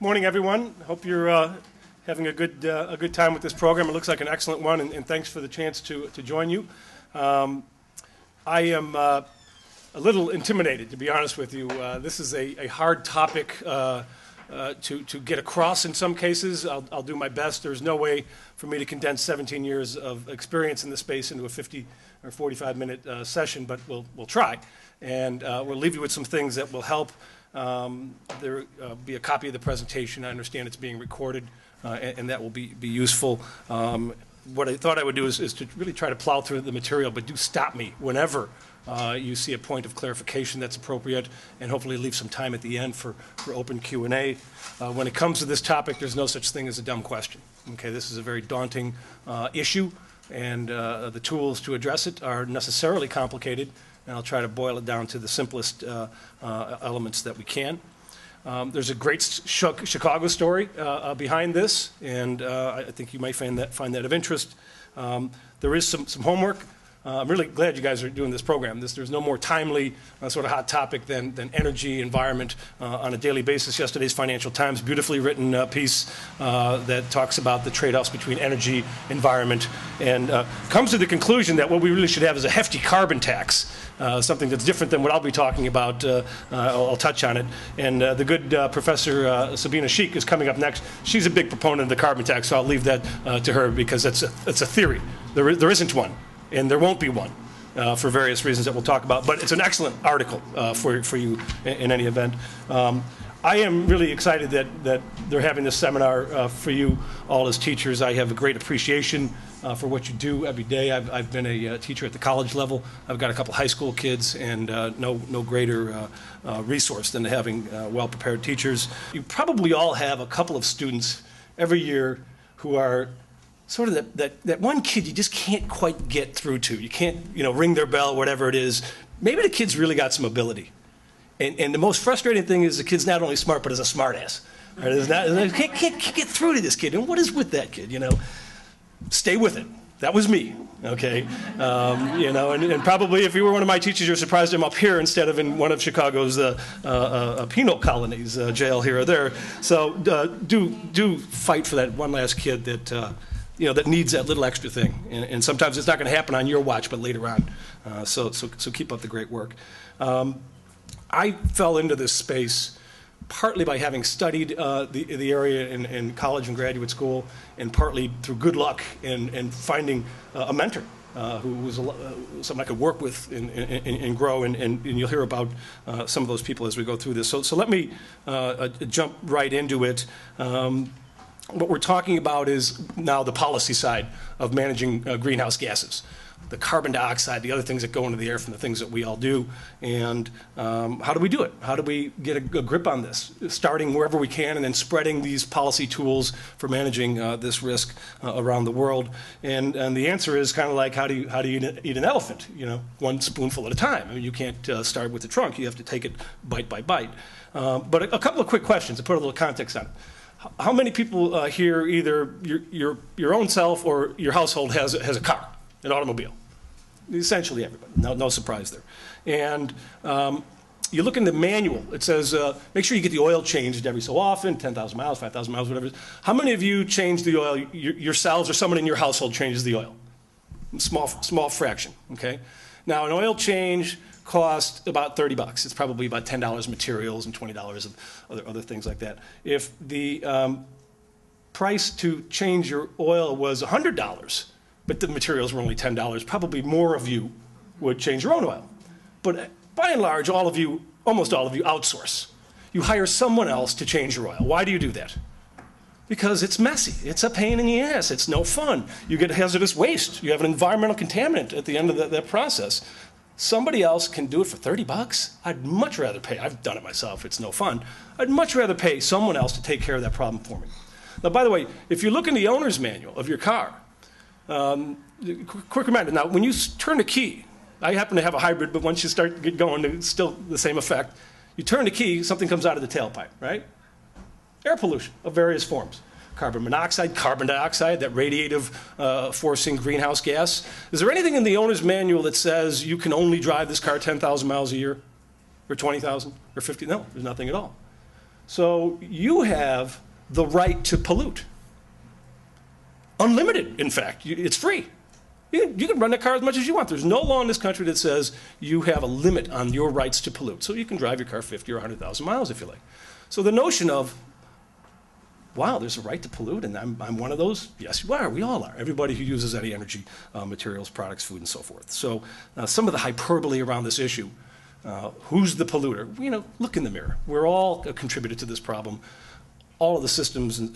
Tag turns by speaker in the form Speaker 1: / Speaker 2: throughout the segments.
Speaker 1: Morning, everyone. Hope you're having a good time with this program. It looks like an excellent one, and thanks for the chance to join you. I am a little intimidated, to be honest with you. This is a hard topic to get across in some cases. I'll do my best. There's no way for me to condense 17 years of experience in the space into a 50 or 45-minute session, but we'll try. And we'll leave you with some things that will help. There will be a copy of the presentation. I understand it's being recorded, and that will be useful. What I thought I would do is to really try to plow through the material, but do stop me whenever you see a point of clarification that's appropriate, and hopefully leave some time at the end for open Q&A. When it comes to this topic, there's no such thing as a dumb question. Okay, this is a very daunting issue, and the tools to address it are necessarily complicated. And I'll try to boil it down to the simplest elements that we can. There's a great Chicago story behind this, and I think you might find that of interest. There is some homework. I'm really glad you guys are doing this program. There's no more timely sort of hot topic than energy, environment on a daily basis. Yesterday's Financial Times, beautifully written piece that talks about the trade-offs between energy, environment, and comes to the conclusion that what we really should have is a hefty carbon tax, something that's different than what I'll be talking about. I'll touch on it. And the good Professor Sabina Sheikh is coming up next. She's a big proponent of the carbon tax, so I'll leave that to her because it's a theory. There isn't one. And there won't be one for various reasons that we'll talk about. But it's an excellent article for you in any event. I am really excited that they're having this seminar for you all as teachers. I have a great appreciation for what you do every day. I've been a teacher at the college level. I've got a couple high school kids, and no greater resource than having well-prepared teachers. You probably all have a couple of students every year who are sort of that one kid you just can't quite get through to. You can't, ring their bell, whatever it is. Maybe the kid's really got some ability. And the most frustrating thing is the kid's not only smart, but is a smart ass. Right? Can't get through to this kid. And what is with that kid, Stay with it. That was me, okay? And probably if you were one of my teachers, you're surprised I'm up here instead of in one of Chicago's penal colonies, jail here or there. So do fight for that one last kid that that needs that little extra thing. And sometimes it's not going to happen on your watch, but later on. So keep up the great work. I fell into this space partly by having studied the area in college and graduate school, and partly through good luck and finding a mentor who was someone I could work with and grow, and you'll hear about some of those people as we go through this. So let me jump right into it. What we're talking about is now the policy side of managing greenhouse gases, the carbon dioxide, the other things that go into the air from the things that we all do, and how do we do it? How do we get a grip on this, starting wherever we can and then spreading these policy tools for managing this risk around the world? And the answer is kind of like how do you eat an elephant? One spoonful at a time. I mean, you can't start with the trunk. You have to take it bite by bite. But a couple of quick questions to put a little context on it. How many people here, either your own self or your household has a car, an automobile? Essentially everybody. No surprise there. And you look in the manual. It says make sure you get the oil changed every so often, 10,000 miles, 5,000 miles, whatever it is. How many of you change the oil yourselves, or someone in your household changes the oil? Small fraction. Okay. Now an oil change cost about $30. It's probably about $10 materials and $20 of other things like that. If the price to change your oil was $100, but the materials were only $10, probably more of you would change your own oil. But by and large, almost all of you outsource. You hire someone else to change your oil. Why do you do that? Because it's messy. It's a pain in the ass. It's no fun. You get hazardous waste. You have an environmental contaminant at the end of that process. Somebody else can do it for $30. I'd much rather pay. I've done it myself. It's no fun. I'd much rather pay someone else to take care of that problem for me. Now, by the way, if you look in the owner's manual of your car, quick reminder. Now, when you turn the key, I happen to have a hybrid, but once you start get going, it's still the same effect. You turn the key, something comes out of the tailpipe, right? Air pollution of various forms. Carbon monoxide, carbon dioxide, that radiative forcing greenhouse gas. Is there anything in the owner's manual that says you can only drive this car 10,000 miles a year, or 20,000, or 50? No, there's nothing at all. So you have the right to pollute. Unlimited, in fact. It's free. You can run that car as much as you want. There's no law in this country that says you have a limit on your rights to pollute. So you can drive your car 50 or 100,000 miles if you like. So the notion of, wow, there's a right to pollute, and I'm one of those? Yes, you are. We all are. Everybody who uses any energy, materials, products, food, and so forth. So some of the hyperbole around this issue, who's the polluter? You know, look in the mirror. We're all a contributor to this problem. All of the systems and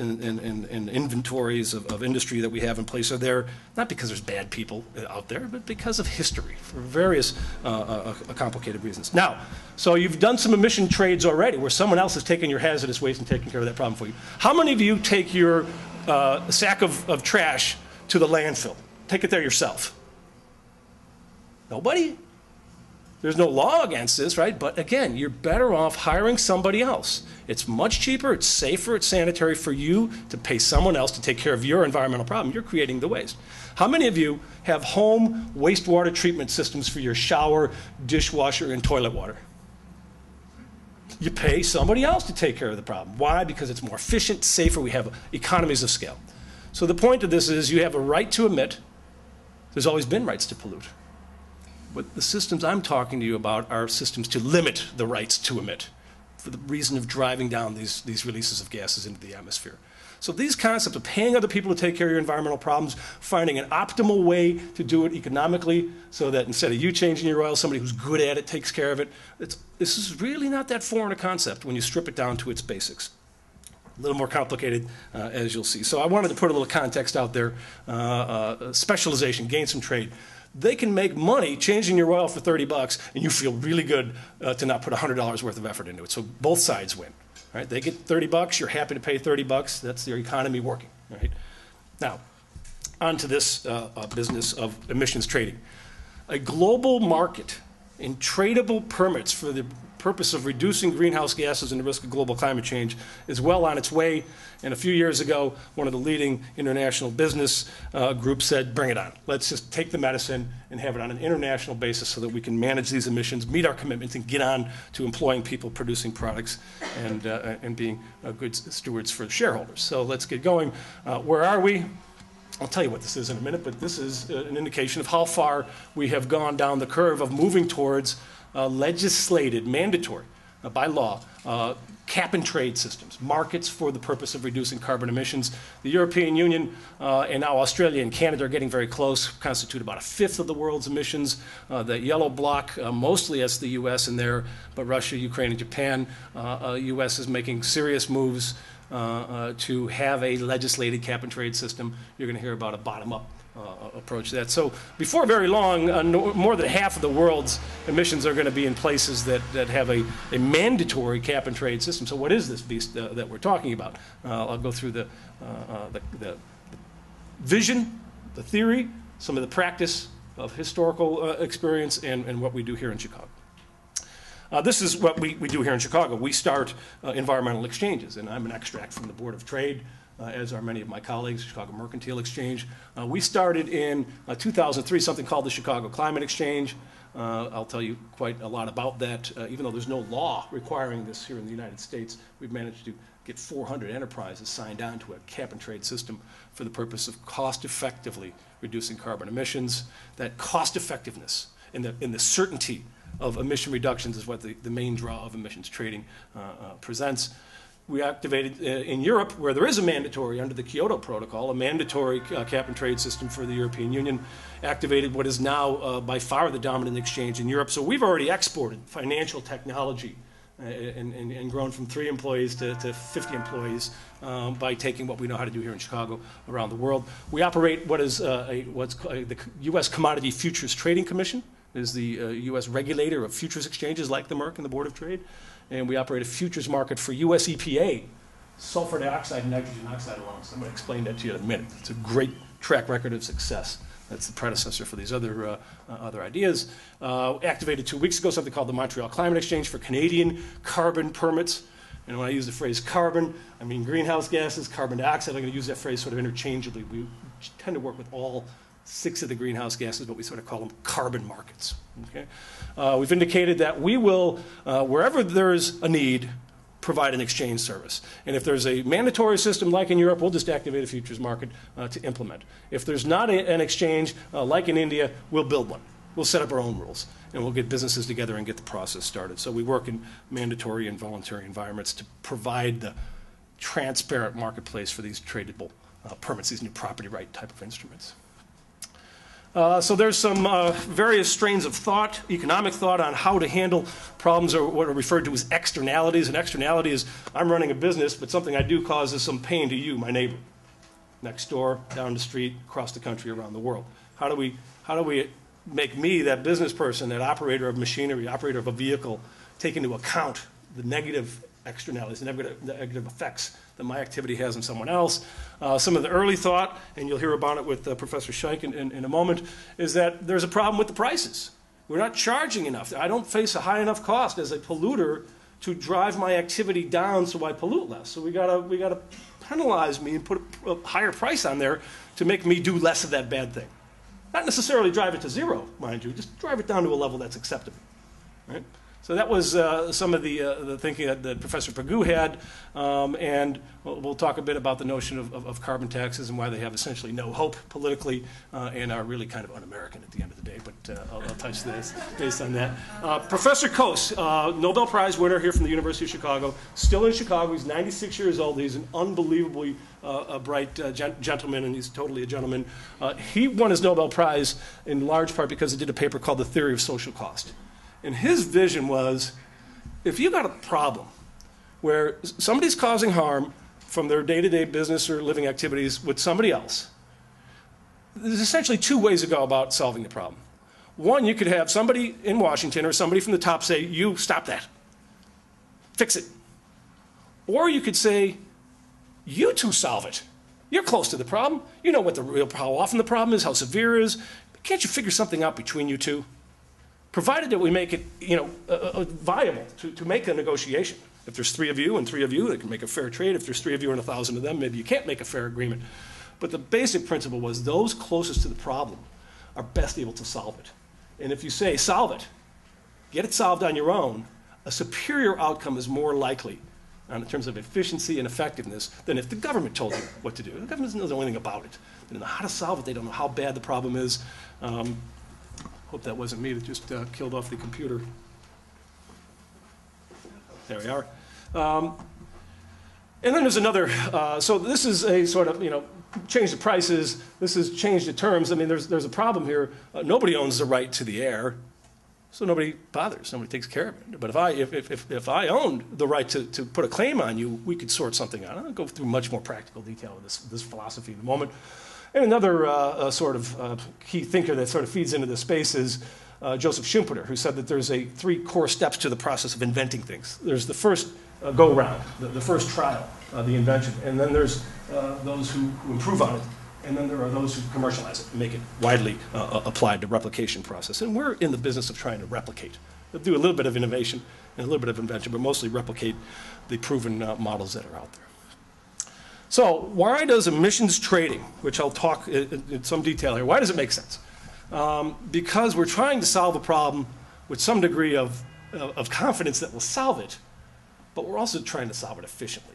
Speaker 1: inventories of industry that we have in place are there, not because there's bad people out there, but because of history, for various complicated reasons. Now, so you've done some emission trades already, where someone else has taken your hazardous waste and taken care of that problem for you. How many of you take your sack of trash to the landfill? Take it there yourself? Nobody? There's no law against this, right? But again, you're better off hiring somebody else. It's much cheaper, it's safer, it's sanitary for you to pay someone else to take care of your environmental problem. You're creating the waste. How many of you have home wastewater treatment systems for your shower, dishwasher, and toilet water? You pay somebody else to take care of the problem. Why? Because it's more efficient, safer, we have economies of scale. So the point of this is you have a right to emit. There's always been rights to pollute. But the systems I'm talking to you about are systems to limit the rights to emit for the reason of driving down these releases of gases into the atmosphere. So these concepts of paying other people to take care of your environmental problems, finding an optimal way to do it economically so that instead of you changing your oil, somebody who's good at it takes care of it, this is really not that foreign a concept when you strip it down to its basics. A little more complicated, as you'll see. So I wanted to put a little context out there, specialization, gain some trade. They can make money changing your oil for 30 bucks, and you feel really good to not put $100 worth of effort into it. So both sides win. Right? They get 30 bucks, you're happy to pay 30 bucks. That's their economy working. Right? Now, on to this business of emissions trading. A global market in tradable permits for the purpose of reducing greenhouse gases and the risk of global climate change is well on its way. And a few years ago, one of the leading international business groups said, bring it on. Let's just take the medicine and have it on an international basis so that we can manage these emissions, meet our commitments, and get on to employing people, producing products, and being good stewards for the shareholders. So let's get going. Where are we? I'll tell you what this is in a minute, but this is an indication of how far we have gone down the curve of moving towards legislated, mandatory, by law, cap and trade systems, markets for the purpose of reducing carbon emissions. The European Union and now Australia and Canada are getting very close, constitute about 1/5 of the world's emissions. The yellow block, mostly as the US in there, but Russia, Ukraine, and Japan. US is making serious moves to have a legislated cap and trade system. You're going to hear about a bottom-up approach to that. So before very long, more than half of the world's emissions are going to be in places that have a mandatory cap and trade system. So what is this beast that we're talking about? I'll go through the vision, the theory, some of the practice of historical experience, and what we do here in Chicago. This is what we do here in Chicago. We start environmental exchanges, and I'm an extract from the Board of Trade, as are many of my colleagues, Chicago Mercantile Exchange. We started in 2003 something called the Chicago Climate Exchange. I'll tell you quite a lot about that. Even though there's no law requiring this here in the United States, we've managed to get 400 enterprises signed on to a cap and trade system for the purpose of cost-effectively reducing carbon emissions. That cost-effectiveness and the certainty of emission reductions is what the main draw of emissions trading presents. We activated in Europe, where there is a mandatory, under the Kyoto Protocol, a mandatory cap and trade system for the European Union, activated what is now by far the dominant exchange in Europe. So we've already exported financial technology and grown from 3 employees to 50 employees by taking what we know how to do here in Chicago around the world. We operate what is what's called the U.S. Commodity Futures Trading Commission, is the U.S. regulator of futures exchanges like the Merck and the Board of Trade. And we operate a futures market for U.S. EPA, sulfur dioxide and nitrogen oxide allowance. I'm going to explain that to you in a minute. It's a great track record of success. That's the predecessor for these other ideas. Activated 2 weeks ago something called the Montreal Climate Exchange for Canadian carbon permits. And when I use the phrase carbon, I mean greenhouse gases, carbon dioxide. I'm going to use that phrase sort of interchangeably. We tend to work with all 6 of the greenhouse gases, but we sort of call them carbon markets. Okay? We've indicated that we will, wherever there's a need, provide an exchange service. And if there's a mandatory system like in Europe, we'll just activate a futures market to implement. If there's not an exchange like in India, we'll build one. We'll set up our own rules, and we'll get businesses together and get the process started. So we work in mandatory and voluntary environments to provide the transparent marketplace for these tradable permits, these new property right type of instruments. So there's some various strains of thought, economic thought, on how to handle problems, or what are referred to as externalities. An externality is, I'm running a business, but something I do causes some pain to you, my neighbor, next door, down the street, across the country, around the world. How do we make me, that business person, that operator of machinery, operator of a vehicle, take into account the negative externalities, the negative effects that my activity has on someone else? Some of the early thought, and you'll hear about it with Professor Scheich in a moment, is that there's a problem with the prices. We're not charging enough. I don't face a high enough cost as a polluter to drive my activity down so I pollute less. So we gotta penalize me and put a higher price on there to make me do less of that bad thing. Not necessarily drive it to zero, mind you, just drive it down to a level that's acceptable, right? So that was some of the thinking that Professor Pagoo had, and we'll talk a bit about the notion of carbon taxes and why they have essentially no hope politically and are really kind of un-American at the end of the day, but I'll touch this based on that. Professor Coase, Nobel Prize winner here from the University of Chicago, still in Chicago. He's 96 years old. He's an unbelievably bright gentleman, and he's totally a gentleman. He won his Nobel Prize in large part because he did a paper called The Theory of Social Cost. And his vision was, if you got a problem where somebody's causing harm from their day-to-day business or living activities with somebody else, there's essentially two ways to go about solving the problem. One, you could have somebody in Washington or somebody from the top say, you stop that, fix it. Or you could say, you two solve it. You're close to the problem. You know what how often the problem is, how severe it is. Can't you figure something out between you two? Provided that we make it, viable to make a negotiation. If there's 3 of you and 3 of you, they can make a fair trade. If there's 3 of you and 1,000 of them, maybe you can't make a fair agreement. But the basic principle was those closest to the problem are best able to solve it. And if you say, solve it, get it solved on your own, a superior outcome is more likely in terms of efficiency and effectiveness than if the government told you what to do. The government doesn't know anything about it. They don't know how to solve it. They don't know how bad the problem is. Hope that wasn't me that just killed off the computer. There we are. And then there's another, so this is a sort of, change the prices. This is change the terms. I mean, there's a problem here. Nobody owns the right to the air, so nobody bothers. Nobody takes care of it. But if I owned the right to put a claim on you, we could sort something out. I'll go through much more practical detail of this philosophy in a moment. And another sort of key thinker that sort of feeds into this space is Joseph Schumpeter, who said that there's 3 core steps to the process of inventing things. There's the first go-round, the first trial, the invention, and then there's those who improve on it, and then there are those who commercialize it and make it widely applied to replication process. And we're in the business of trying to replicate. We'll do a little bit of innovation and a little bit of invention, but mostly replicate the proven models that are out there. So why does emissions trading, which I'll talk in some detail here, why does it make sense? Because we're trying to solve a problem with some degree of confidence that we'll solve it, but we're also trying to solve it efficiently.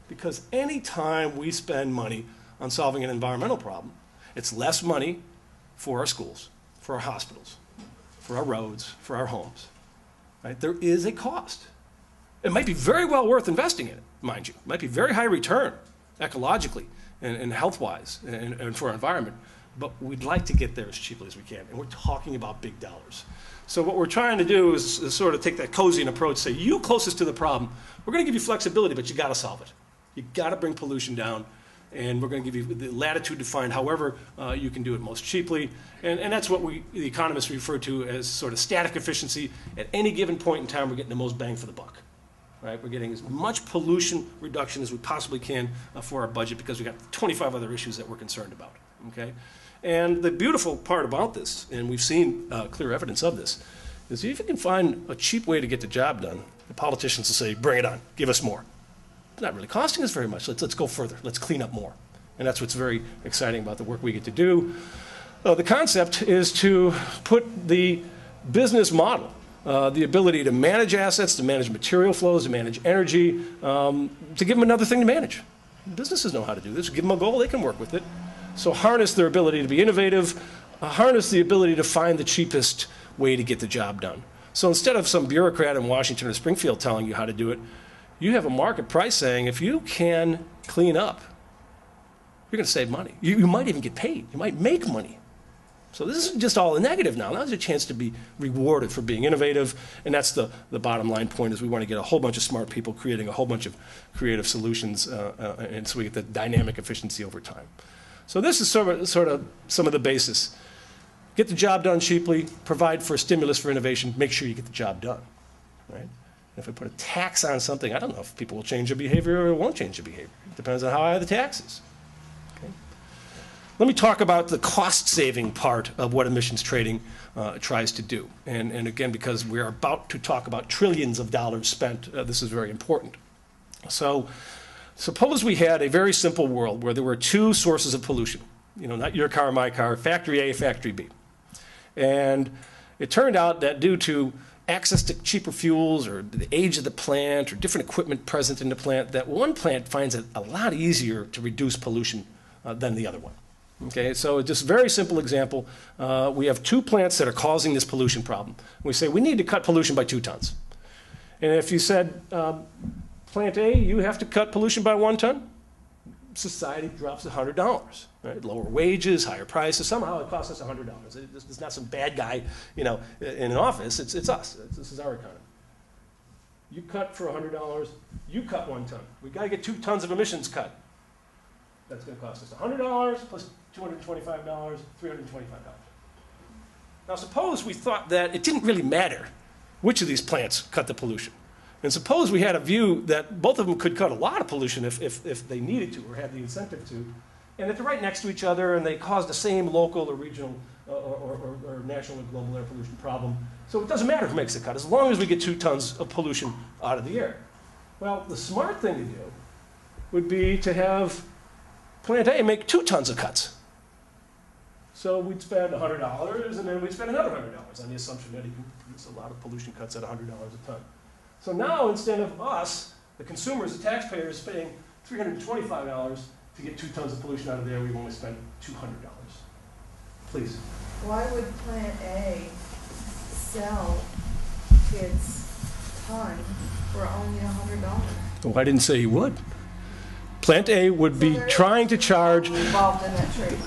Speaker 1: Because any time we spend money on solving an environmental problem, it's less money for our schools, for our hospitals, for our roads, for our homes. Right? There is a cost. It might be very well worth investing in it, mind you. It might be very high return ecologically and health-wise and for our environment, but we'd like to get there as cheaply as we can, and we're talking about big dollars. So what we're trying to do is sort of take that Coasian approach, say, you closest to the problem, we're going to give you flexibility, but you got to solve it. You got to bring pollution down, and we're going to give you the latitude to find however you can do it most cheaply, and that's what the economists refer to as sort of static efficiency. At any given point in time, we're getting the most bang for the buck. Right? We're getting as much pollution reduction as we possibly can for our budget because we've got 25 other issues that we're concerned about. Okay? And the beautiful part about this, and we've seen clear evidence of this, is if you can find a cheap way to get the job done, the politicians will say, bring it on, give us more. It's not really costing us very much. Let's go further. Let's clean up more. And that's what's very exciting about the work we get to do. The concept is to put the business model the ability to manage assets, to manage material flows, to manage energy, to give them another thing to manage. Businesses know how to do this. Give them a goal, they can work with it. So harness their ability to be innovative, harness the ability to find the cheapest way to get the job done. So instead of some bureaucrat in Washington or Springfield telling you how to do it, you have a market price saying if you can clean up, you're going to save money. You might even get paid. You might make money. So this isn't just all a negative now. Now there's a chance to be rewarded for being innovative, and that's the bottom line point is we want to get a whole bunch of smart people creating a whole bunch of creative solutions, and so we get the dynamic efficiency over time. So this is sort of some of the basis. Get the job done cheaply, provide for a stimulus for innovation, make sure you get the job done, right? If I put a tax on something, I don't know if people will change their behavior or won't change their behavior. It depends on how high the tax is. Okay? Let me talk about the cost-saving part of what emissions trading tries to do. And again, because we're about to talk about trillions of dollars spent, this is very important. So suppose we had a very simple world where there were two sources of pollution. You know, not your car, my car, factory A, factory B. And it turned out that due to access to cheaper fuels or the age of the plant or different equipment present in the plant, that one plant finds it a lot easier to reduce pollution than the other one. Okay, so just a very simple example. We have two plants that are causing this pollution problem. We say we need to cut pollution by 2 tons. And if you said, plant A, you have to cut pollution by 1 ton, society drops $100. Right? Lower wages, higher prices. Somehow it costs us $100. It's not some bad guy, you know, in an office. It's us. This is our economy. You cut for $100. You cut 1 ton. We got to get 2 tons of emissions cut. That's going to cost us $100 plus $225, $325. Now suppose we thought that it didn't really matter which of these plants cut the pollution. And suppose we had a view that both of them could cut a lot of pollution if they needed to or had the incentive to, and that they're right next to each other and they cause the same local or regional or national or global air pollution problem. So it doesn't matter who makes the cut, as long as we get 2 tons of pollution out of the air. Well, the smart thing to do would be to have plant A make 2 tons of cuts. So we'd spend $100 and then we'd spend another $100 on the assumption that he can produce a lot of pollution cuts at $100 a ton. So now, instead of us, the consumers, the taxpayers, paying $325 to get 2 tons of pollution out of there, we've only spent $200. Please.
Speaker 2: Why would Plant A sell its ton for only $100?
Speaker 1: Oh, I didn't say he would. Plant A would be trying to charge.
Speaker 2: Involved in that trade.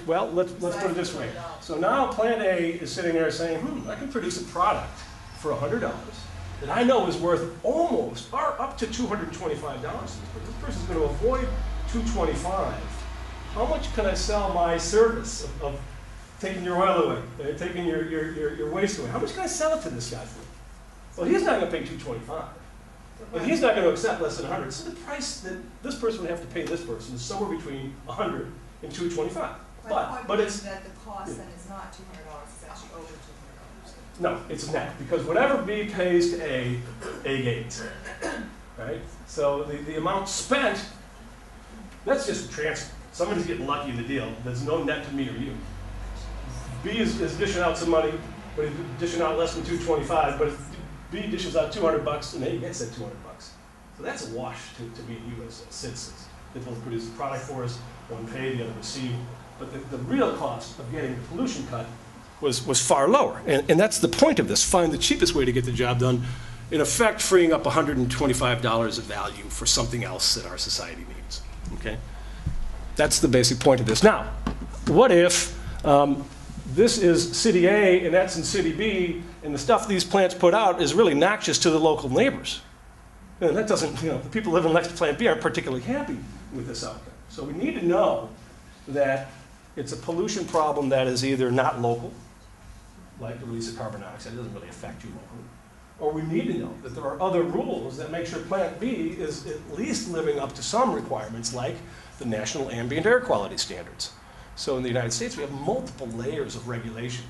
Speaker 1: Well, let's put it this way. So now Plant A is sitting there saying, I can produce a product for $100 that I know is worth almost or up to $225. This person's going to avoid $225. How much can I sell my service of taking your oil away, taking your waste away? How much can I sell it to this guy for? Well, he's not going to pay $225. And he's not going to accept less than $100. So the price that this person would have to pay this person is somewhere between $100 and $225. But it's
Speaker 2: that the cost then is not $200, it's actually over $200.
Speaker 1: No, it's net, because whatever B pays to A gains, right? So the amount spent, that's just a transfer. Somebody's getting lucky in the deal. There's no net to me or you. B is dishing out some money, but he's dishing out less than $225, but if B dishes out $200 and A gets that $200. So that's a wash to me and you as citizens. They both produce the product for us, one paid, the other received. But the real cost of getting the pollution cut was far lower. And that's the point of this, find the cheapest way to get the job done, in effect freeing up $125 of value for something else that our society needs, okay? That's the basic point of this. Now, what if this is city A and that's in city B, and the stuff these plants put out is really noxious to the local neighbors? And that doesn't, the people living next to plant B aren't particularly happy with this outcome. So we need to know that it's a pollution problem that is either not local, like the release of carbon dioxide, it doesn't really affect you locally, or we need to know that there are other rules that make sure plant B is at least living up to some requirements, like the National Ambient Air Quality Standards. So in the United States, we have multiple layers of regulation.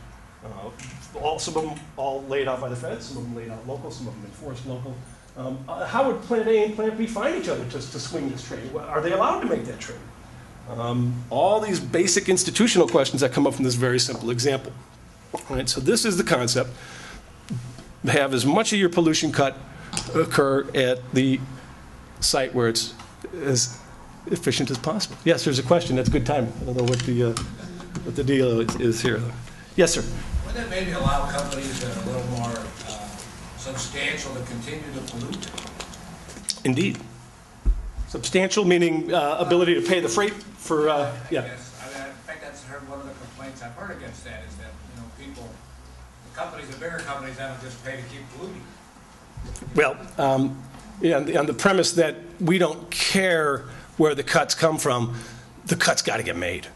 Speaker 1: Some of them all laid out by the feds, some of them laid out local, some of them enforced local. How would Plant A and Plant B find each other to swing this trade? Are they allowed to make that trade? All these basic institutional questions that come up from this very simple example. All right, so this is the concept. have as much of your pollution cut occur at the site where it's as efficient as possible. Yes, there's a question. That's good time. I don't know what the deal is here. Yes, sir.
Speaker 3: Wouldn't it maybe allow companies that are a little more substantial to continue to pollute?
Speaker 1: Indeed. Substantial meaning ability to pay the freight for, yeah.
Speaker 3: Yes, I think that's one of the complaints I've heard against that is that, people, the companies, the bigger companies, haven't just pay to keep polluting.
Speaker 1: Well, on the premise that we don't care where the cuts come from, the cuts got to get made.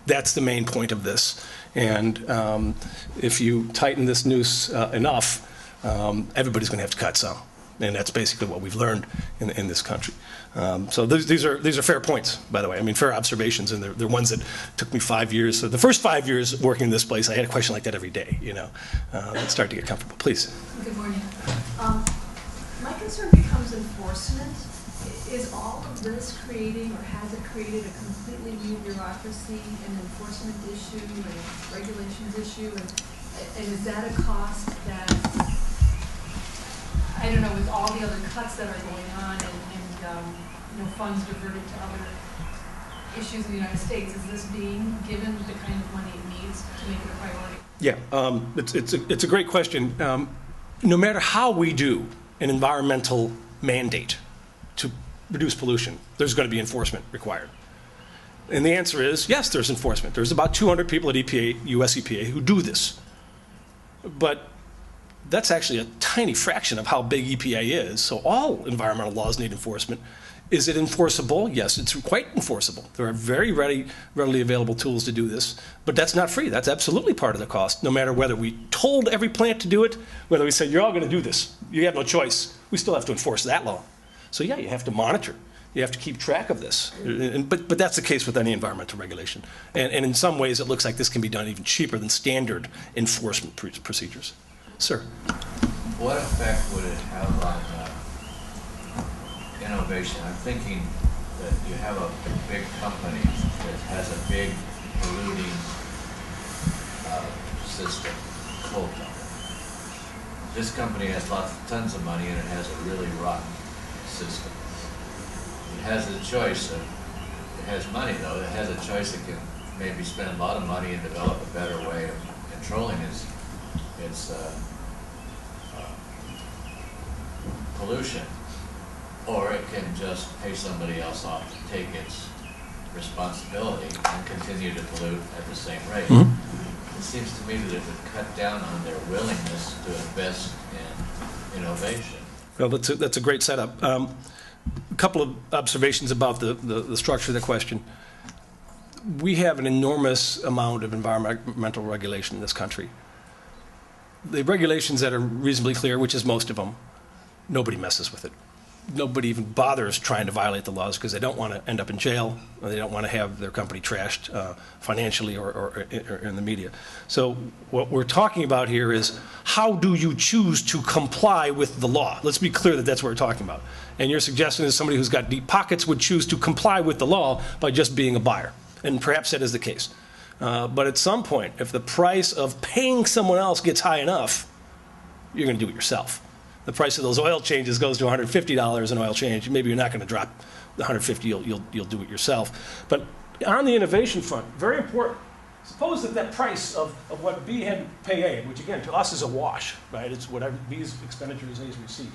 Speaker 1: That's the main point of this. And if you tighten this noose enough, everybody's going to have to cut some. And that's basically what we've learned in this country. So these are fair points, by the way. I mean, fair observations, and they're ones that took me 5 years. So the first 5 years working in this place, I had a question like that every day. Let's start to get comfortable, please.
Speaker 4: Good morning. My concern becomes enforcement. Is all of this creating, or has it created, a completely new bureaucracy, an enforcement issue, a regulations issue, and is that a cost that, I don't know, with all the other cuts that are going on and funds diverted to other issues in the United States, is this being given the kind of money it needs to make it a priority?
Speaker 1: Yeah, it's a great question. No matter how we do an environmental mandate to reduce pollution, there's going to be enforcement required. And the answer is, yes, there's enforcement. There's about 200 people at EPA, US EPA, who do this. But that's actually a tiny fraction of how big EPA is. So all environmental laws need enforcement. Is it enforceable? Yes, it's quite enforceable. There are very readily available tools to do this, but that's not free. That's absolutely part of the cost, no matter whether we told every plant to do it, whether we said, you're all going to do this. You have no choice. We still have to enforce that law. So yeah, you have to monitor. You have to keep track of this. But that's the case with any environmental regulation. And in some ways, it looks like this can be done even cheaper than standard enforcement procedures. Sir.
Speaker 5: What effect would it have on innovation? I'm thinking that you have a big company that has a big polluting system, coal company. This company has tons of money and it has a really rotten system. It has a choice of, it has money though, it has a choice. It can maybe spend a lot of money and develop a better way of controlling its pollution, or it can just pay somebody else off to take its responsibility and continue to pollute at the same rate. Mm-hmm. It seems to me that it would cut down on their willingness to invest in innovation.
Speaker 1: Well, that's a great setup. A couple of observations about the structure of the question. We have an enormous amount of environmental regulation in this country. The regulations that are reasonably clear, which is most of them, nobody messes with it. Nobody even bothers trying to violate the laws because they don't want to end up in jail, or they don't want to have their company trashed financially or in the media. So what we're talking about here is, how do you choose to comply with the law? Let's be clear that that's what we're talking about. And your suggestion is somebody who's got deep pockets would choose to comply with the law by just being a buyer. And perhaps that is the case. But at some point, if the price of paying someone else gets high enough, you're going to do it yourself. The price of those oil changes goes to $150 an oil change. Maybe you're not going to drop the $150. You'll do it yourself. But on the innovation front, very important. Suppose that price of what B had to pay A, which again to us is a wash, right? It's whatever B's expenditure is A's receipt.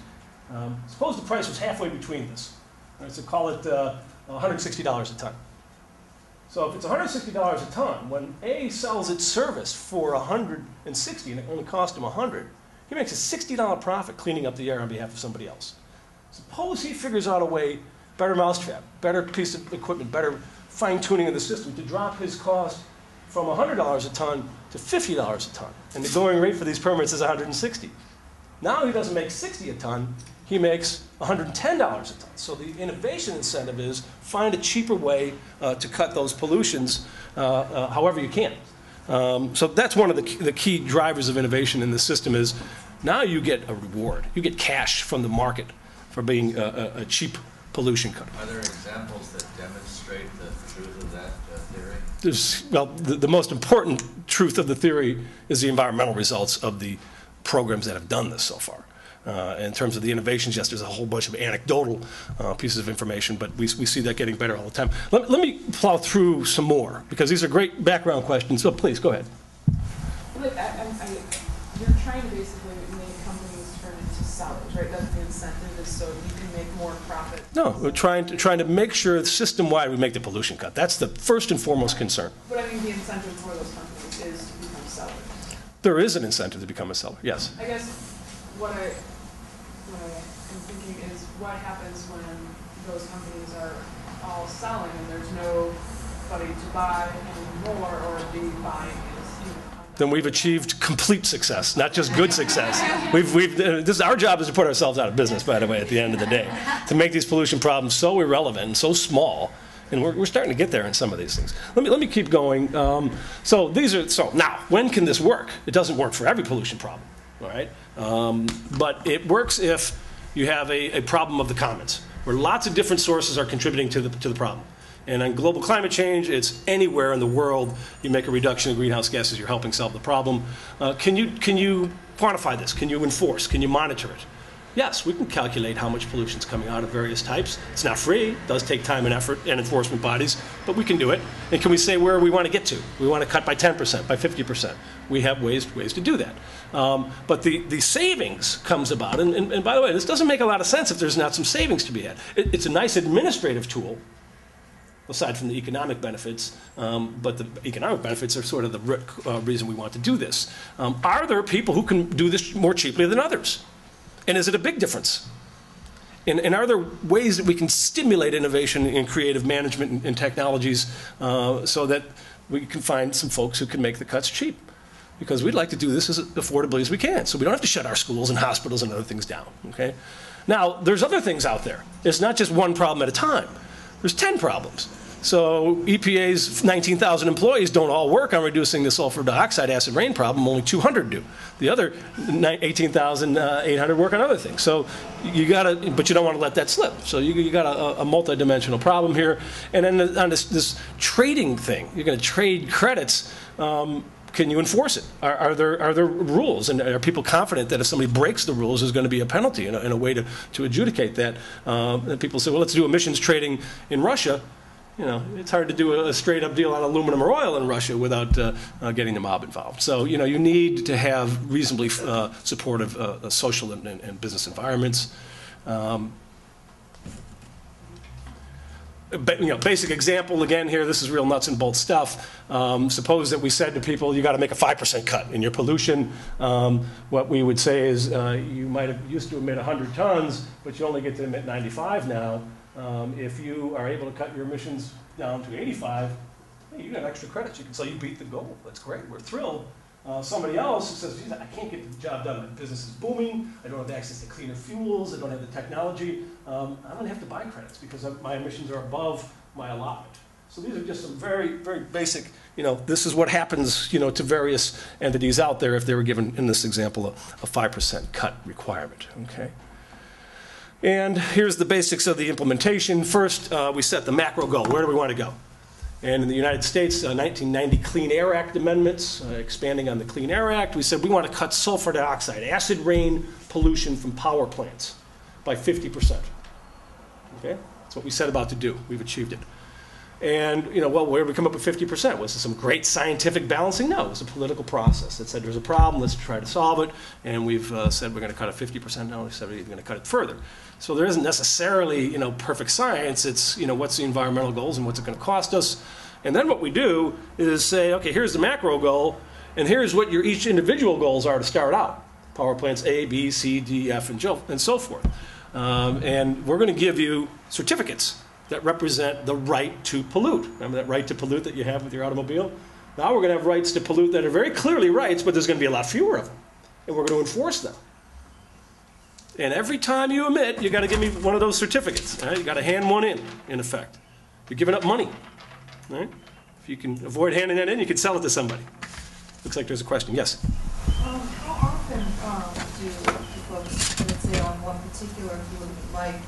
Speaker 1: Suppose the price was halfway between this. Right? So call it $160 a ton. So if it's $160 a ton, when A sells its service for $160 and it only cost him $100, he makes a $60 profit cleaning up the air on behalf of somebody else. Suppose he figures out a way, better mousetrap, better piece of equipment, better fine-tuning of the system to drop his cost from $100 a ton to $50 a ton. And the going rate for these permits is $160. Now he doesn't make $60 a ton, he makes $110 a ton. So the innovation incentive is find a cheaper way to cut those pollutions however you can. So that's one of the key drivers of innovation in the system is now you get a reward. You get cash from the market for being a cheap pollution cutter.
Speaker 5: Are there examples that demonstrate the truth of that theory?
Speaker 1: The most important truth of the theory is the environmental results of the programs that have done this so far. In terms of the innovations, yes, there's a whole bunch of anecdotal pieces of information, but we see that getting better all the time. Let me plow through some more, because these are great background questions, so please, go ahead.
Speaker 6: Look, you're trying to basically make companies turn into sellers, right? That's the incentive, is so you can make more profit.
Speaker 1: No, we're trying to make sure system-wide we make the pollution cut. That's the first and foremost concern.
Speaker 6: But I mean, the incentive for those companies is to become sellers.
Speaker 1: There is an incentive to become a seller, yes.
Speaker 6: I guess what I'm thinking is, what happens when those companies are all selling and there's nobody to buy anymore, or the buying is,
Speaker 1: Then we've achieved complete success, not just good success. Our job is to put ourselves out of business, by the way, at the end of the day, to make these pollution problems so irrelevant and so small. And we're starting to get there in some of these things. Let me keep going. So now, when can this work? It doesn't work for every pollution problem, all right? But it works if you have a problem of the commons, where lots of different sources are contributing to the problem. And on global climate change, it's anywhere in the world you make a reduction in greenhouse gases, you're helping solve the problem. Can you quantify this? Can you enforce? Can you monitor it? Yes, we can calculate how much pollution is coming out of various types. It's not free. It does take time and effort and enforcement bodies, but we can do it. And can we say where we want to get to? We want to cut by 10%, by 50%. We have ways to do that. But the savings comes about, and by the way, this doesn't make a lot of sense if there's not some savings to be had. It's a nice administrative tool, aside from the economic benefits, but the economic benefits are sort of the reason we want to do this. Are there people who can do this more cheaply than others? And is it a big difference? And are there ways that we can stimulate innovation in creative management and technologies so that we can find some folks who can make the cuts cheap? Because we'd like to do this as affordably as we can, so we don't have to shut our schools and hospitals and other things down, okay? Now, there's other things out there. It's not just one problem at a time. There's 10 problems. So EPA's 19,000 employees don't all work on reducing the sulfur dioxide acid rain problem. Only 200 do. The other 18,800 work on other things. So but you don't want to let that slip. So you got a multi-dimensional problem here. And then on this trading thing, you're going to trade credits. Can you enforce it? Are there rules? And are people confident that if somebody breaks the rules, there's going to be a penalty in a way to adjudicate that? And people say, well, let's do emissions trading in Russia. It's hard to do a straight-up deal on aluminum or oil in Russia without getting the mob involved. So, you need to have reasonably supportive social and business environments. Basic example again here. This is real nuts and bolts stuff. Suppose that we said to people, you got to make a 5% cut in your pollution. What we would say is, you might have used to emit 100 tons, but you only get to emit 95 now. If you are able to cut your emissions down to 85, hey, you got extra credits. You can say you beat the goal. That's great. We're thrilled. Somebody else who says, I can't get the job done. My business is booming. I don't have access to cleaner fuels. I don't have the technology. I'm going to have to buy credits because my emissions are above my allotment. So these are just some very, very basic, this is what happens, to various entities out there if they were given, in this example, a 5% cut requirement, okay? And here's the basics of the implementation. First, we set the macro goal. Where do we want to go? And in the United States, 1990 Clean Air Act amendments, expanding on the Clean Air Act, we said we want to cut sulfur dioxide, acid rain pollution from power plants by 50%. Okay? That's what we set about to do. We've achieved it. And, where did we come up with 50%? Was it some great scientific balancing? No, it was a political process that said there's a problem, let's try to solve it. And we've said we're going to cut it 50%. Now we said we're going to cut it further. So there isn't necessarily, perfect science. It's, what's the environmental goals and what's it going to cost us? And then what we do is say, okay, here's the macro goal, and here's what your each individual goals are to start out. Power plants A, B, C, D, F, and so forth. And we're going to give you certificates that represent the right to pollute. Remember that right to pollute that you have with your automobile? Now we're going to have rights to pollute that are very clearly rights, but there's going to be a lot fewer of them. And we're going to enforce them. And every time you emit, you got to give me one of those certificates. Right? You got to hand one in effect. You're giving up money. Right? If you can avoid handing that in, you can sell it to somebody. Looks like there's a question. Yes?
Speaker 2: How often do folks, let's say on one particular pollutant like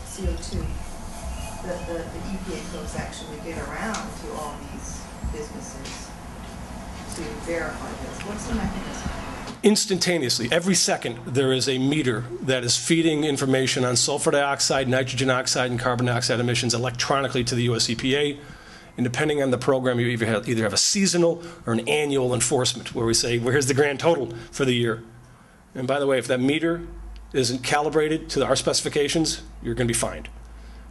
Speaker 2: CO2, the EPA folks actually get around to all these businesses to verify this? What's the mechanism?
Speaker 1: Instantaneously, every second, there is a meter that is feeding information on sulfur dioxide, nitrogen oxide, and carbon dioxide emissions electronically to the US EPA. And depending on the program, you either have a seasonal or an annual enforcement, where we say, well, here's the grand total for the year. And by the way, if that meter isn't calibrated to our specifications, you're going to be fined.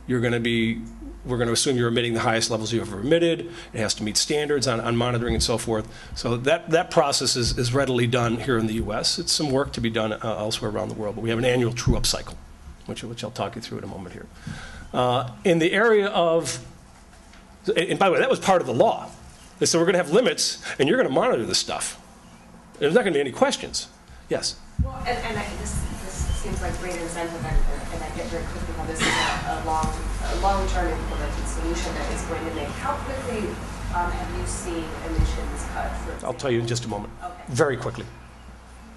Speaker 1: We're going to assume you're emitting the highest levels you've ever emitted. It has to meet standards on monitoring and so forth. So that process is readily done here in the US. It's some work to be done elsewhere around the world, but we have an annual true-up cycle, which I'll talk you through in a moment here. In the area of, and by the way, that was part of the law. They said we're going to have limits, and you're going to monitor this stuff. There's not going to be any questions. Yes?
Speaker 7: Well, and this seems like great incentive, and I get very quickly how this is a long-term implemented solution that is going to make. How quickly have you seen emissions cut?
Speaker 1: I'll tell you in just a moment.
Speaker 7: Okay.
Speaker 1: Very quickly.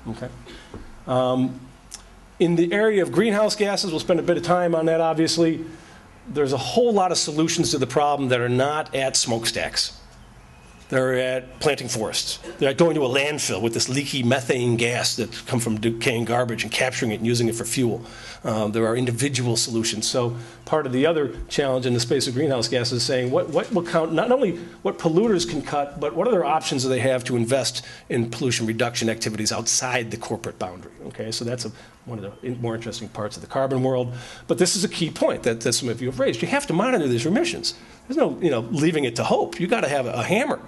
Speaker 1: Okay. In the area of greenhouse gases, we'll spend a bit of time on that, obviously. There's a whole lot of solutions to the problem that are not at smokestacks. They're at planting forests. They're at going to a landfill with this leaky methane gas that come from decaying garbage and capturing it and using it for fuel. There are individual solutions. So part of the other challenge in the space of greenhouse gases is saying what will count, not only what polluters can cut, but what other options do they have to invest in pollution reduction activities outside the corporate boundary. Okay, so that's one of the more interesting parts of the carbon world. But this is a key point that some of you have raised. You have to monitor these emissions. There's no leaving it to hope. You've got to have a hammer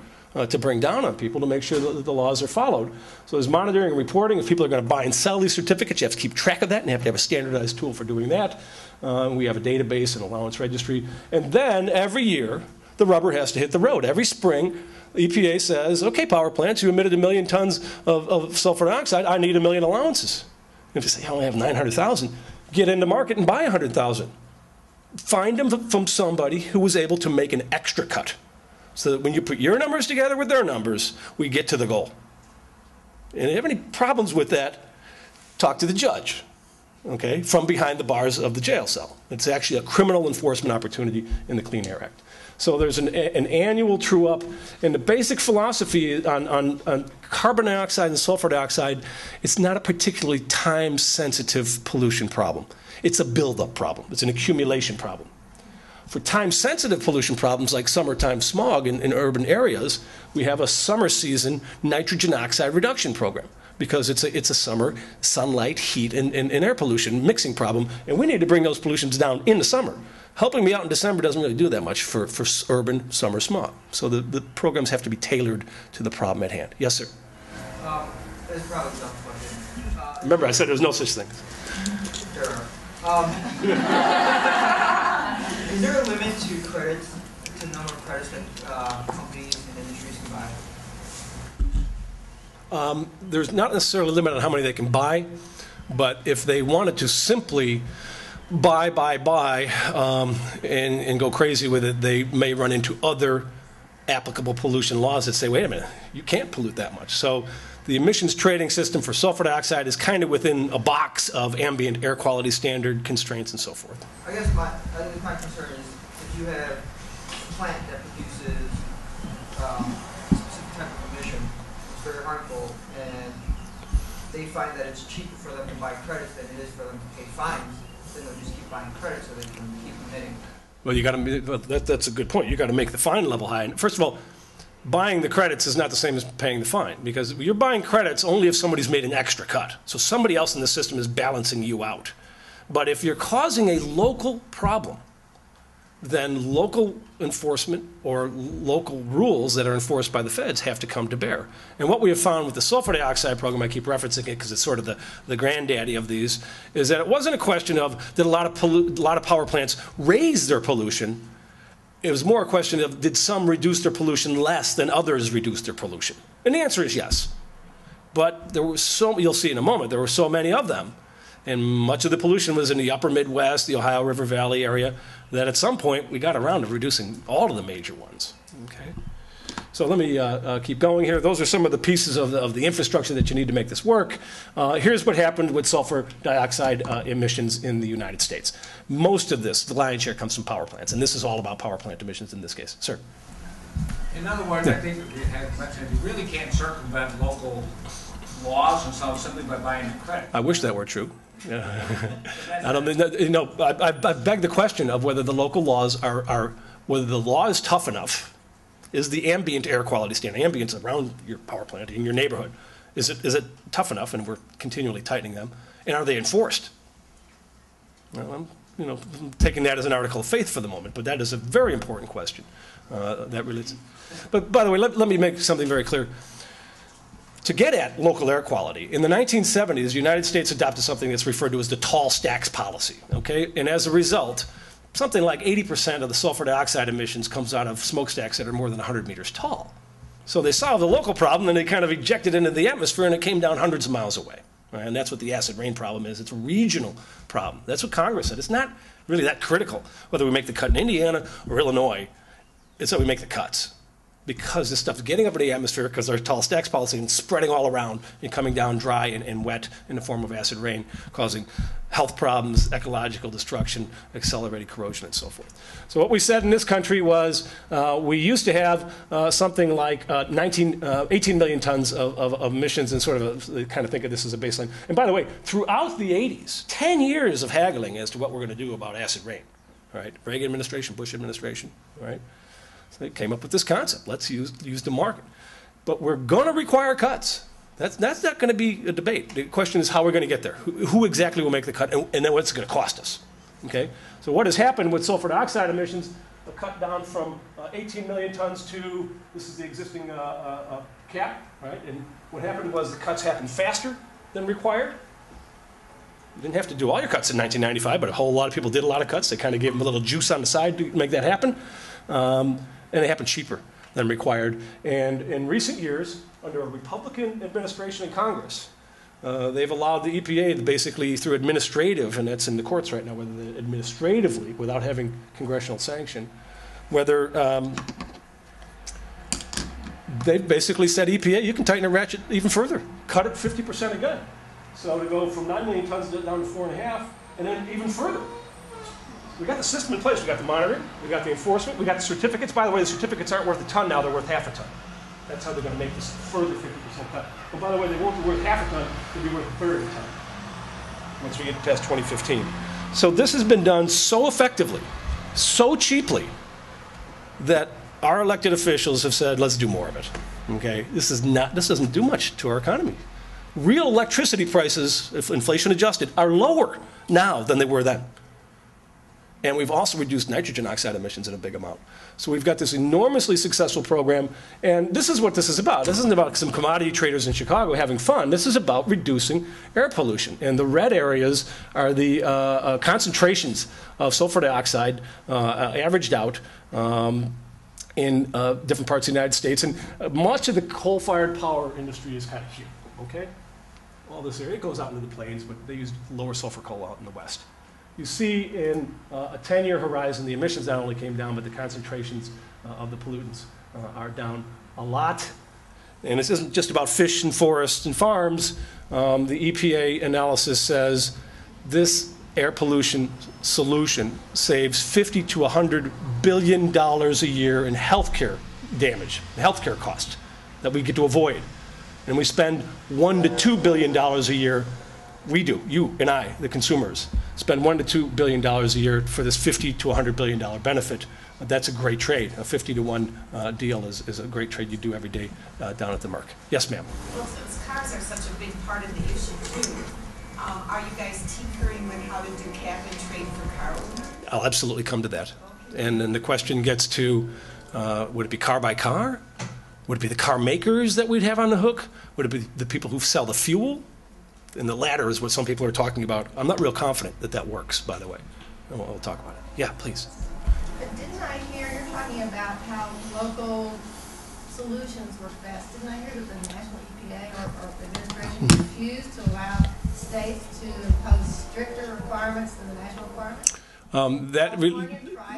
Speaker 1: to bring down on people to make sure that the laws are followed. So there's monitoring and reporting. If people are going to buy and sell these certificates, you have to keep track of that, and you have to have a standardized tool for doing that. We have a database and allowance registry. And then every year, the rubber has to hit the road. Every spring, the EPA says, okay, power plants, you emitted 1 million tons of sulfur dioxide. I need 1 million allowances. If you say, I only have 900,000, get in the market and buy 100,000. Find them from somebody who was able to make an extra cut, so that when you put your numbers together with their numbers, we get to the goal. And if you have any problems with that, talk to the judge, okay, from behind the bars of the jail cell. It's actually a criminal enforcement opportunity in the Clean Air Act. So there's an annual true-up, and the basic philosophy on carbon dioxide and sulfur dioxide, it's not a particularly time-sensitive pollution problem. It's a build-up problem. It's an accumulation problem. For time-sensitive pollution problems like summertime smog in urban areas, we have a summer season nitrogen oxide reduction program, because it's a summer sunlight, heat, and air pollution mixing problem, and we need to bring those pollutions down in the summer. Helping me out in December doesn't really do that much for urban summer smog. So the programs have to be tailored to the problem at hand. Yes, sir?
Speaker 8: That's probably a dumb question.
Speaker 1: Remember, I said there's no such thing.
Speaker 8: There are. Is there a limit to credits, to the number of credits that companies and industries can buy?
Speaker 1: There's not necessarily a limit on how many they can buy, but if they wanted to simply buy, and go crazy with it, they may run into other applicable pollution laws that say, wait a minute, you can't pollute that much. So the emissions trading system for sulfur dioxide is kind of within a box of ambient air quality standard constraints and so forth.
Speaker 8: I guess my concern is if you have a plant that produces a specific type of emission, it's very harmful, and they find that it's cheaper for them to buy credits than it is for them to pay fines, then they'll just keep buying credits so they can keep emitting.
Speaker 1: Well, that's a good point. You got to make the fine level high. And first of all, buying the credits is not the same as paying the fine, because you're buying credits only if somebody's made an extra cut. So somebody else in the system is balancing you out. But if you're causing a local problem, then local enforcement or local rules that are enforced by the feds have to come to bear. And what we have found with the sulfur dioxide program, I keep referencing it because it's sort of the granddaddy of these, is that it wasn't a question of did a lot of power plants raise their pollution. It was more a question of did some reduce their pollution less than others reduce their pollution? And the answer is yes. But there were you'll see in a moment, there were so many of them, and much of the pollution was in the upper Midwest, the Ohio River Valley area, that at some point we got around to reducing all of the major ones. Okay? So let me keep going here. Those are some of the pieces of the infrastructure that you need to make this work. Here's what happened with sulfur dioxide emissions in the United States. Most of this, the lion's share, comes from power plants, and this is all about power plant emissions in this case. Sir?
Speaker 3: In other words, I think we had mentioned you really can't circumvent local laws and solve simply by buying the credit.
Speaker 1: I wish that were true. I don't, you know, I beg the question of whether the local laws are whether the law is tough enough. Is the ambient air quality standard, ambience around your power plant in your neighborhood, is it tough enough? And we're continually tightening them. And are they enforced? Well, I'm, you know, taking that as an article of faith for the moment, but that is a very important question. That relates. But by the way, let me make something very clear. To get at local air quality, in the 1970s, the United States adopted something that's referred to as the tall stacks policy, okay? And as a result, something like 80% of the sulfur dioxide emissions comes out of smokestacks that are more than 100 meters tall. So they solved the local problem, and they kind of ejected into the atmosphere, and it came down hundreds of miles away. Right? And that's what the acid rain problem is. It's a regional problem. That's what Congress said. It's not really that critical whether we make the cut in Indiana or Illinois. It's that we make the cuts. Because this stuff is getting up in the atmosphere because there's tall stacks policy and spreading all around and coming down dry and wet in the form of acid rain, causing health problems, ecological destruction, accelerated corrosion, and so forth. So what we said in this country was we used to have something like 18 million tons of emissions, and sort of kind of think of this as a baseline. And by the way, throughout the 80s, 10 years of haggling as to what we're going to do about acid rain, right? Reagan administration, Bush administration, right? So they came up with this concept. Let's use the market. But we're going to require cuts. That's not going to be a debate. The question is how we're going to get there. Who exactly will make the cut, and then what's it going to cost us? Okay? So what has happened with sulfur dioxide emissions, a cut down from 18 million tons to, this is the existing cap, right? And what happened was the cuts happened faster than required. You didn't have to do all your cuts in 1995, but a whole lot of people did a lot of cuts. They kind of gave them a little juice on the side to make that happen. And it happened cheaper than required. And in recent years, under a Republican administration in Congress, they've allowed the EPA to basically, through administrative, and that's in the courts right now, whether they administratively, without having congressional sanction, whether they've basically said, EPA, you can tighten the ratchet even further. Cut it 50% again. So to go from 9 million tons down to 4.5, and then even further. We got the system in place. We got the monitoring, we got the enforcement, we got the certificates. By the way, the certificates aren't worth a ton now, they're worth half a ton. That's how they're going to make this further 50% cut. But by the way, they won't be worth half a ton, they'll be worth a third of a ton once we get past 2015. So this has been done so effectively, so cheaply, that our elected officials have said, let's do more of it. Okay? This doesn't do much to our economy. Real electricity prices, if inflation adjusted, are lower now than they were then. And we've also reduced nitrogen oxide emissions in a big amount. So we've got this enormously successful program, and this is what this is about. This isn't about some commodity traders in Chicago having fun. This is about reducing air pollution. And the red areas are the concentrations of sulfur dioxide averaged out in different parts of the United States. And much of the coal-fired power industry is kind of here, okay? All this area, it goes out into the plains, but they use lower sulfur coal out in the west. You see in a 10-year horizon, the emissions not only came down, but the concentrations of the pollutants are down a lot. And this isn't just about fish and forests and farms. The EPA analysis says this air pollution solution saves $50 to $100 billion a year in healthcare damage, healthcare costs that we get to avoid. And we spend $1 to $2 billion a year. We do, you and I, the consumers, spend $1 to $2 billion a year for this $50 to $100 billion benefit. That's a great trade. A 50 to 1 deal is a great trade you do every day down at the Merck. Yes, ma'am.
Speaker 9: Well, since cars are such a big part of the issue too, are you guys tinkering with how to do cap and trade for car owners?
Speaker 1: I'll absolutely come to that. And then the question gets to, would it be car by car? Would it be the car makers that we'd have on the hook? Would it be the people who sell the fuel? And the latter is what some people are talking about. I'm not real confident that that works, by the way. We'll talk about it. Yeah, please.
Speaker 10: But didn't I hear you're talking about how local solutions were best? Didn't I hear that the national EPA or the administration refused to allow states to impose stricter requirements than the national requirements?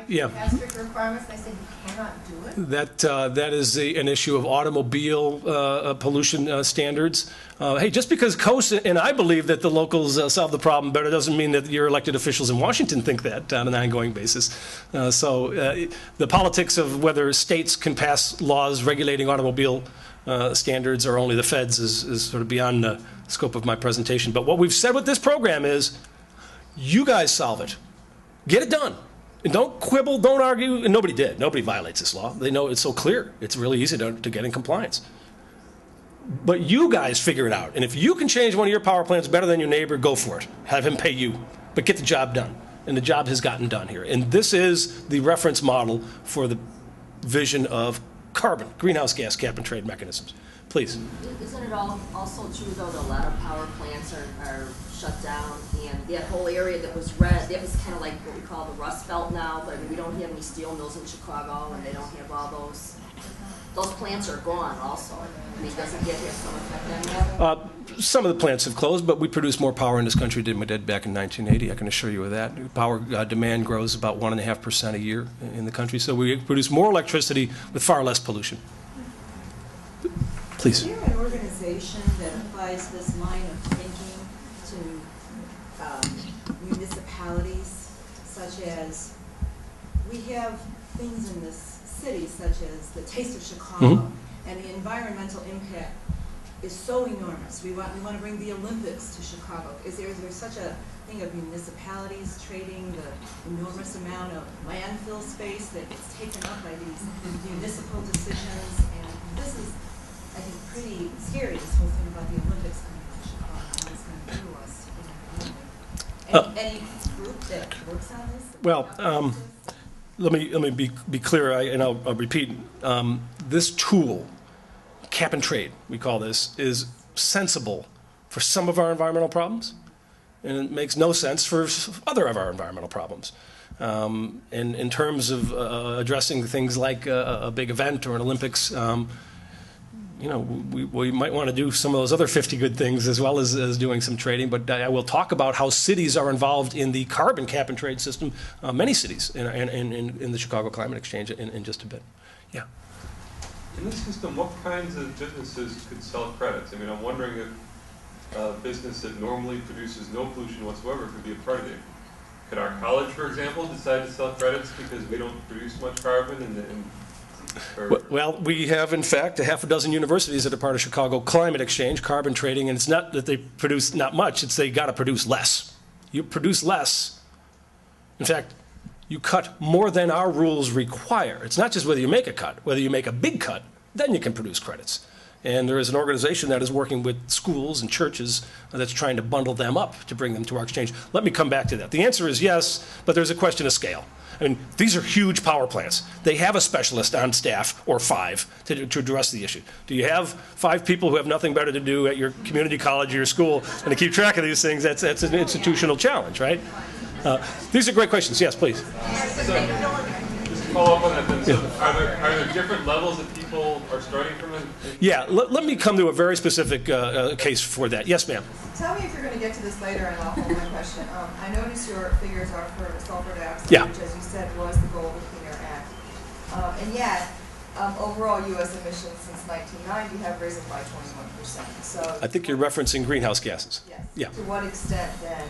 Speaker 1: Yeah.
Speaker 10: Have stricter requirements, they said you cannot do it.
Speaker 1: That is an issue of automobile pollution standards. Hey, just because Coast and I believe that the locals solve the problem better doesn't mean that your elected officials in Washington think that on an ongoing basis. So the politics of whether states can pass laws regulating automobile standards or only the feds is sort of beyond the scope of my presentation. But what we've said with this program is, you guys solve it. Get it done. And don't quibble, don't argue. And nobody did. Nobody violates this law. They know it's so clear. It's really easy to get in compliance. But you guys figure it out. And if you can change one of your power plants better than your neighbor, go for it. Have him pay you. But get the job done. And the job has gotten done here. And this is the reference model for the vision of carbon, greenhouse gas cap and trade mechanisms. Please.
Speaker 11: Isn't it also true, though, that a lot of power plants are shut down, and that whole area that was red, that was kind of like what we call the Rust Belt now, but we don't have any steel mills in Chicago, and they don't have all those plants are gone also. I mean, doesn't that have some effect on that?
Speaker 1: Some of the plants have closed, but we produce more power in this country than we did back in 1980. I can assure you of that. Power demand grows about 1.5% a year in the country, so we produce more electricity with far less pollution. Please.
Speaker 12: Is there an organization that applies this line of thinking to municipalities, such as we have things in this city, such as the Taste of Chicago, and the environmental impact is so enormous. We want to bring the Olympics to Chicago. Is there such a thing of municipalities trading the enormous amount of landfill space that gets taken up by these municipal decisions? And this is, I think, pretty scary, this whole thing about the Olympics coming to Chicago and what's going to do us economically. Any group that works on this?
Speaker 1: Well, let me be clear, and I'll repeat. This tool, cap and trade, we call this, is sensible for some of our environmental problems, and it makes no sense for other of our environmental problems. And in terms of addressing things like a big event or an Olympics, you know, we might want to do some of those other 50 good things as well as doing some trading, but I will talk about how cities are involved in the carbon cap and trade system, many cities in the Chicago Climate Exchange in just a bit. Yeah.
Speaker 13: In this system, what kinds of businesses could sell credits? I mean, I'm wondering if a business that normally produces no pollution whatsoever could be a part of it. Could our college, for example, decide to sell credits because we don't produce much carbon?
Speaker 1: Well, we have, in fact, 6 universities that are part of Chicago Climate Exchange, carbon trading, and it's not that they produce not much, it's they got to produce less. You produce less. In fact, you cut more than our rules require. It's not just whether you make a cut, whether you make a big cut, then you can produce credits. And there is an organization that is working with schools and churches that's trying to bundle them up to bring them to our exchange. Let me come back to that. The answer is yes, but there's a question of scale. I mean, these are huge power plants. They have a specialist on staff, or 5, to address the issue. Do you have 5 people who have nothing better to do at your community college or your school and to keep track of these things? That's an institutional challenge, right? These are great questions. Yes, please.
Speaker 13: Just to follow up on that then, so are there different levels that people are starting from?
Speaker 1: Yeah, let me come to a very specific case for that. Yes, ma'am.
Speaker 2: Tell me if you're going to get to this later, and I'll hold my question. I notice your figures are for sulfur dioxide, which, as you said, was the goal of the Clean Air Act. And yet, overall U.S. emissions since 1990 have risen by 21%. So
Speaker 1: I think you're referencing greenhouse gases.
Speaker 2: Yes.
Speaker 1: Yeah.
Speaker 2: To what extent, then,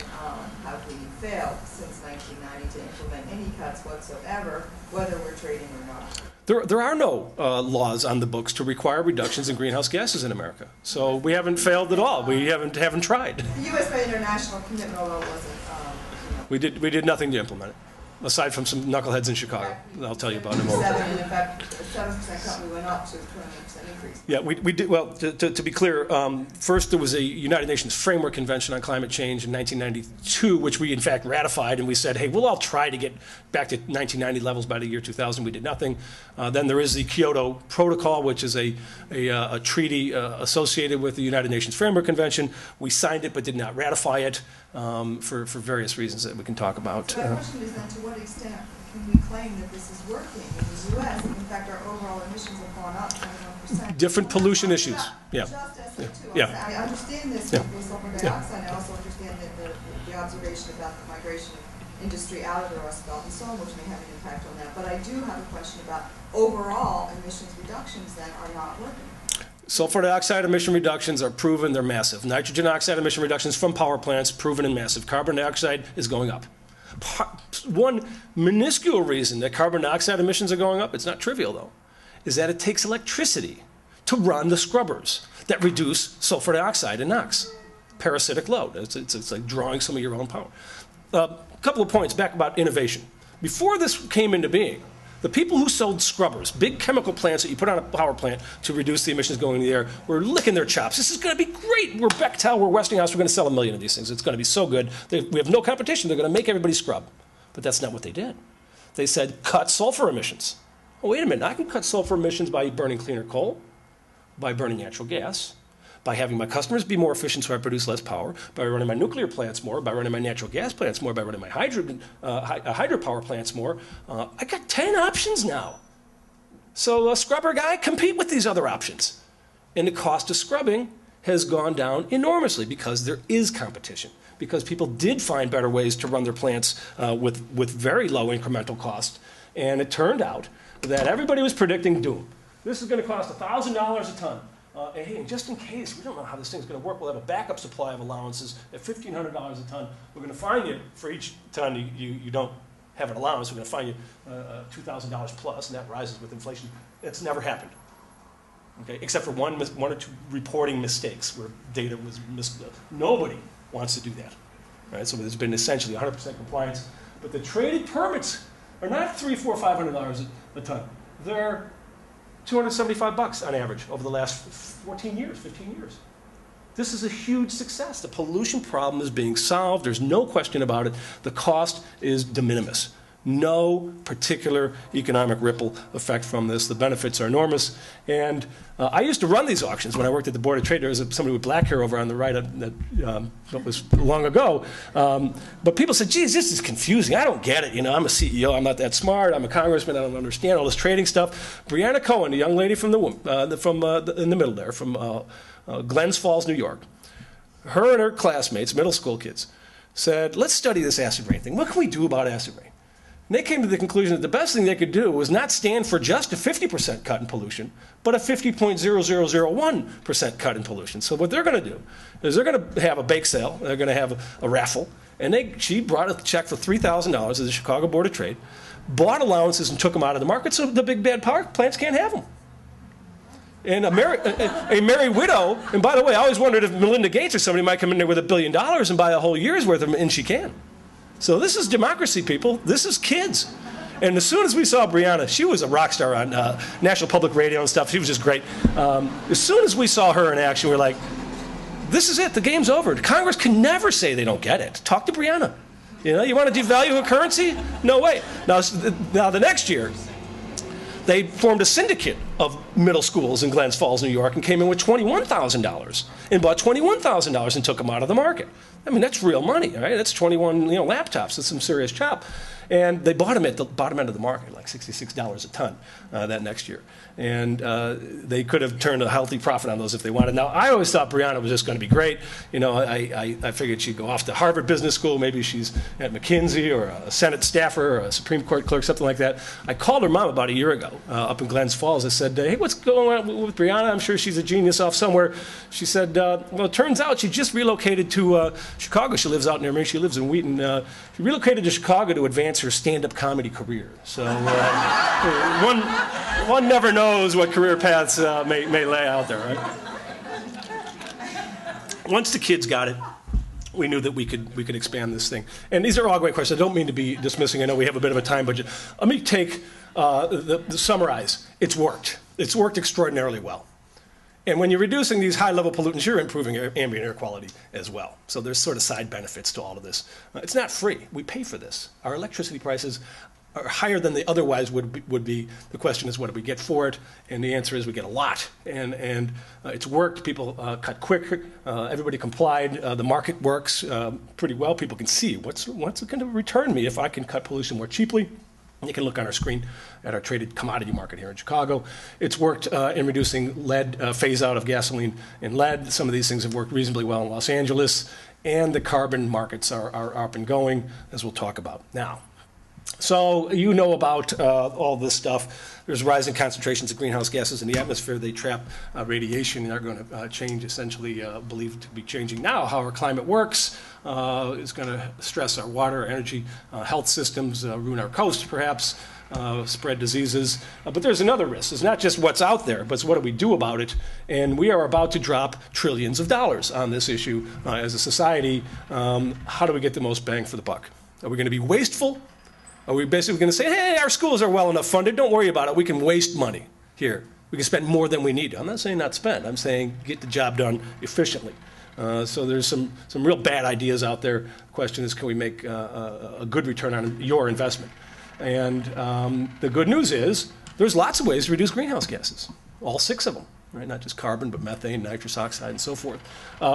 Speaker 2: have we failed since 1990 to implement any cuts whatsoever, whether we're trading or not?
Speaker 1: There are no laws on the books to require reductions in greenhouse gases in America. So we haven't failed at all. We haven't tried.
Speaker 2: The U.S. made international commitment, although it wasn't.
Speaker 1: We did nothing to implement it, aside from some knuckleheads in Chicago. I'll tell you about it in a moment.
Speaker 2: 7, in fact, 7% cut, we went up to 20% increase.
Speaker 1: Yeah, we did. Well, to be clear, first there was a United Nations Framework Convention on Climate Change in 1992, which we in fact ratified, and we said, hey, we'll all try to get back to 1990 levels by the year 2000. We did nothing. Then there is the Kyoto Protocol, which is a treaty associated with the United Nations Framework Convention. We signed it but did not ratify it for various reasons that we can talk about.
Speaker 2: So my question is then, to what extent can we claim that this is working in the U.S.? In fact, our overall emissions have gone up 21%.
Speaker 1: Different pollution issues. Yeah.
Speaker 2: Yeah. I understand this with sulfur dioxide. I also understand that the observation about the migration of industry out of the Rust Belt and so on, which may have an impact on that. But I do have a question about overall emissions reductions that are not working.
Speaker 1: Sulfur dioxide emission reductions are proven, they're massive. Nitrogen oxide emission reductions from power plants, proven and massive. Carbon dioxide is going up. One minuscule reason that carbon dioxide emissions are going up, it's not trivial though, is that it takes electricity to run the scrubbers that reduce sulfur dioxide and NOx. Parasitic load. It's like drawing some of your own power. A couple of points back about innovation. Before this came into being, the people who sold scrubbers, big chemical plants that you put on a power plant to reduce the emissions going into the air, were licking their chops. This is going to be great. We're Bechtel, we're Westinghouse, we're going to sell 1 million of these things. It's going to be so good. We have no competition. They're going to make everybody scrub. But that's not what they did. They said, cut sulfur emissions. Oh, wait a minute. I can cut sulfur emissions by burning cleaner coal, by burning natural gas, by having my customers be more efficient so I produce less power, by running my nuclear plants more, by running my natural gas plants more, by running my hydropower plants more. I got 10 options now. So a scrubber guy, compete with these other options. And the cost of scrubbing has gone down enormously because there is competition, because people did find better ways to run their plants with very low incremental cost. And it turned out that everybody was predicting doom. This is going to cost $1,000 a ton. And hey, just in case, we don't know how this thing's going to work, we'll have a backup supply of allowances at $1,500 a ton. We're going to fine you for each ton you don't have an allowance. We're going to fine you $2,000 plus, and that rises with inflation. It's never happened, okay? Except for one or two reporting mistakes where data was missed. Nobody wants to do that, right? So there's been essentially 100% compliance. But the traded permits are not $300, $400, $500 a ton. They're $275 on average over the last 14 years, 15 years. This is a huge success. The pollution problem is being solved. There's no question about it. The cost is de minimis. No particular economic ripple effect from this. The benefits are enormous. And I used to run these auctions when I worked at the Board of Trade. There was somebody with black hair over on the right that was long ago. But people said, geez, this is confusing. I don't get it. You know, I'm a CEO. I'm not that smart. I'm a congressman. I don't understand all this trading stuff. Brianna Cohen, a young lady from in the middle there, from Glens Falls, New York, her and her classmates, middle school kids, said, let's study this acid rain thing. What can we do about acid rain? And they came to the conclusion that the best thing they could do was not stand for just a 50% cut in pollution, but a 50.0001% cut in pollution. So what they're going to do is they're going to have a bake sale, they're going to have a raffle, and she brought a check for $3,000 to the Chicago Board of Trade, bought allowances and took them out of the market so the big bad power plants can't have them. And a merry widow, and by the way, I always wondered if Melinda Gates or somebody might come in there with $1 billion and buy a whole year's worth of them, and she can. So this is democracy, people. This is kids. And as soon as we saw Brianna, she was a rock star on National Public Radio and stuff. She was just great. As soon as we saw her in action, we were like, this is it. The game's over. Congress can never say they don't get it. Talk to Brianna. You know, you want to devalue a currency? No way. Now the next year, they formed a syndicate of middle schools in Glens Falls, New York, and came in with $21,000 and bought $21,000 and took them out of the market. I mean, that's real money, right? That's 21 laptops. That's some serious chop. And they bought them at the bottom end of the market, like $66 a ton that next year. And they could have turned a healthy profit on those if they wanted. Now, I always thought Brianna was just going to be great. You know, I figured she'd go off to Harvard Business School. Maybe she's at McKinsey or a Senate staffer or a Supreme Court clerk, something like that. I called her mom about a year ago up in Glens Falls. I said, hey, what's going on with Brianna? I'm sure she's a genius off somewhere. She said, well, it turns out she just relocated to Chicago. She lives out near me. She lives in Wheaton. She relocated to Chicago to advance her stand-up comedy career. So one never knows what career paths may lay out there, right? Once the kids got it, we knew that we could expand this thing. And these are all great questions. I don't mean to be dismissing. I know we have a bit of a time budget. Let me take the summarize. It's worked. It's worked extraordinarily well. And when you're reducing these high-level pollutants, you're improving ambient air quality as well. So there's sort of side benefits to all of this. It's not free. We pay for this. Our electricity prices are higher than they otherwise would be. The question is, what do we get for it? And the answer is we get a lot. And it's worked. People cut quicker. Everybody complied. The market works pretty well. People can see what's it going to return me if I can cut pollution more cheaply. You can look on our screen at our traded commodity market here in Chicago. It's worked in reducing lead, phase out of gasoline and lead. Some of these things have worked reasonably well in Los Angeles. And the carbon markets are up and going, as we'll talk about now. So you know about all this stuff. There's rising concentrations of greenhouse gases in the atmosphere. They trap radiation and are going to change, essentially believed to be changing now how our climate works. It's going to stress our water, energy, health systems, ruin our coast perhaps. spread diseases. But there's another risk. It's not just what's out there, but it's what do we do about it. And we are about to drop trillions of dollars on this issue as a society. How do we get the most bang for the buck? Are we going to be wasteful? Are we basically going to say, hey, our schools are well enough funded, don't worry about it, we can waste money here. We can spend more than we need. I'm not saying not spend, I'm saying get the job done efficiently. So there's some real bad ideas out there. The question is, can we make a good return on your investment? And the good news is there's lots of ways to reduce greenhouse gases, all 6 of them. Right? Not just carbon, but methane, nitrous oxide, and so forth.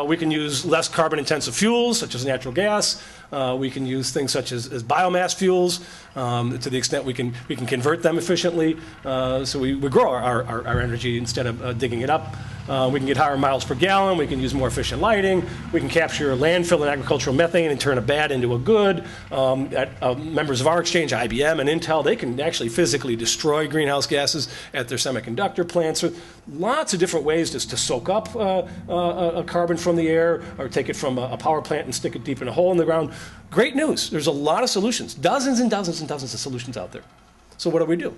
Speaker 1: We can use less carbon-intensive fuels, such as natural gas. We can use things such as biomass fuels to the extent we can convert them efficiently. So we grow our energy instead of digging it up. We can get higher miles per gallon. We can use more efficient lighting. We can capture landfill and agricultural methane and turn a bad into a good. Members of our exchange, IBM and Intel, they can actually physically destroy greenhouse gases at their semiconductor plants. So lots of different ways to soak up carbon from the air or take it from a power plant and stick it deep in a hole in the ground. Great news. There's a lot of solutions, dozens and dozens and dozens of solutions out there. So what do?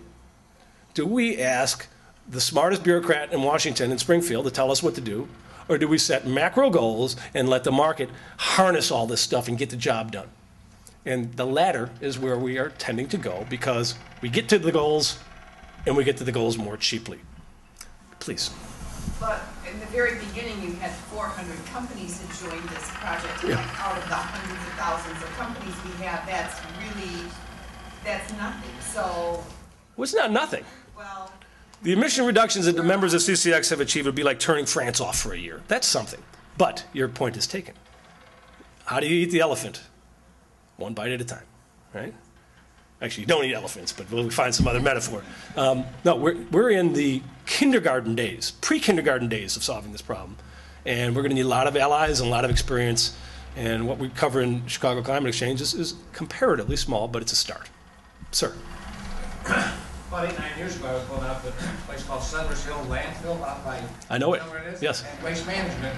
Speaker 1: Do we ask the smartest bureaucrat in Washington and Springfield to tell us what to do, or do we set macro goals and let the market harness all this stuff and get the job done? And the latter is where we are tending to go, because we get to the goals and we get to the goals more cheaply. Please.
Speaker 9: But in the very beginning, you had 400 companies that joined this project.
Speaker 1: Yeah.
Speaker 9: Like out of the hundreds of thousands of companies we have, that's nothing. So.
Speaker 1: Well, it's not nothing.
Speaker 9: Well.
Speaker 1: The emission reductions that the members of CCX have achieved would be like turning France off for a year. That's something. But your point is taken. How do you eat the elephant? One bite at a time, right? Actually, you don't eat elephants, but we'll find some other metaphor. No, we're in the kindergarten days, pre-kindergarten days of solving this problem. And we're going to need a lot of allies and a lot of experience. And what we cover in Chicago Climate Exchange is comparatively small, but it's a start. Sir.
Speaker 3: About 8 or 9 years ago, I was going out to a place called Settlers Hill Landfill out by.
Speaker 1: I know it.
Speaker 3: You know where it is?
Speaker 1: Yes.
Speaker 3: And Waste Management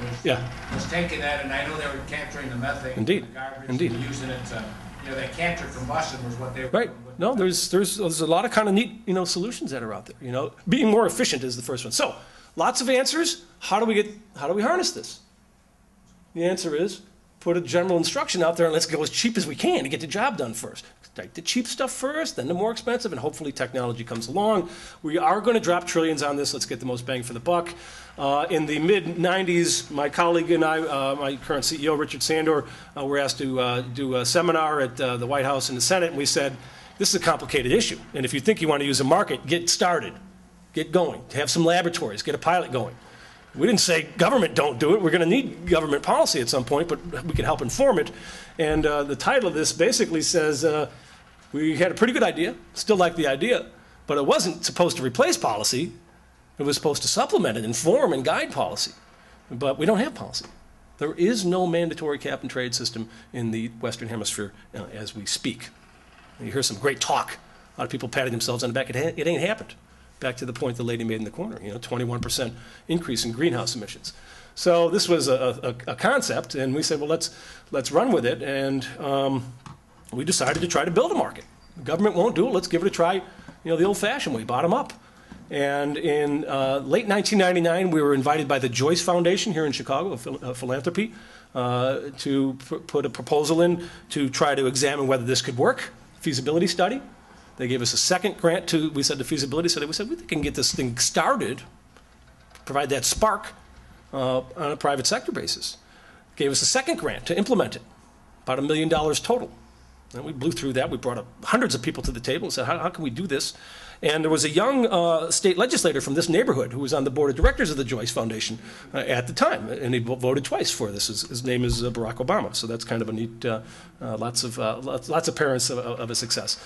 Speaker 3: was taking that, and I know they were capturing the methane.
Speaker 1: Indeed.
Speaker 3: From the garbage.
Speaker 1: Indeed.
Speaker 3: And using it to, that captured combustion was what they were
Speaker 1: Right.
Speaker 3: doing.
Speaker 1: No, there's a lot of kind of neat, solutions that are out there. Being more efficient is the first one. So, lots of answers. How do we harness this? The answer is put a general instruction out there and let's go as cheap as we can to get the job done first. Take the cheap stuff first, then the more expensive, and hopefully technology comes along. We are going to drop trillions on this. Let's get the most bang for the buck. In the mid-'90s, my colleague and I, my current CEO, Richard Sandor, were asked to do a seminar at the White House and the Senate, and we said, this is a complicated issue, and if you think you want to use a market, get started, get going, have some laboratories, get a pilot going. We didn't say government don't do it. We're going to need government policy at some point, but we can help inform it. And the title of this basically says, we had a pretty good idea, still like the idea, but it wasn't supposed to replace policy. It was supposed to supplement it, inform and guide policy. But we don't have policy. There is no mandatory cap and trade system in the Western Hemisphere as we speak. And you hear some great talk, a lot of people patting themselves on the back. It ain't happened. Back to the point the lady made in the corner, 21% increase in greenhouse emissions. So this was a concept, and we said, well, let's run with it, and we decided to try to build a market. The government won't do it. Let's give it a try, the old-fashioned way, bottom up. And in late 1999, we were invited by the Joyce Foundation here in Chicago, a philanthropy, to put a proposal in to try to examine whether this could work, feasibility study. They gave us a second grant we said the feasibility study. We said, we can get this thing started, provide that spark on a private sector basis. Gave us a second grant to implement it, about $1 million total. And we blew through that. We brought up hundreds of people to the table and said, how can we do this? And there was a young state legislator from this neighborhood who was on the board of directors of the Joyce Foundation at the time, and he voted twice for this. His name is Barack Obama, so that's kind of a neat, lots of parents of a success.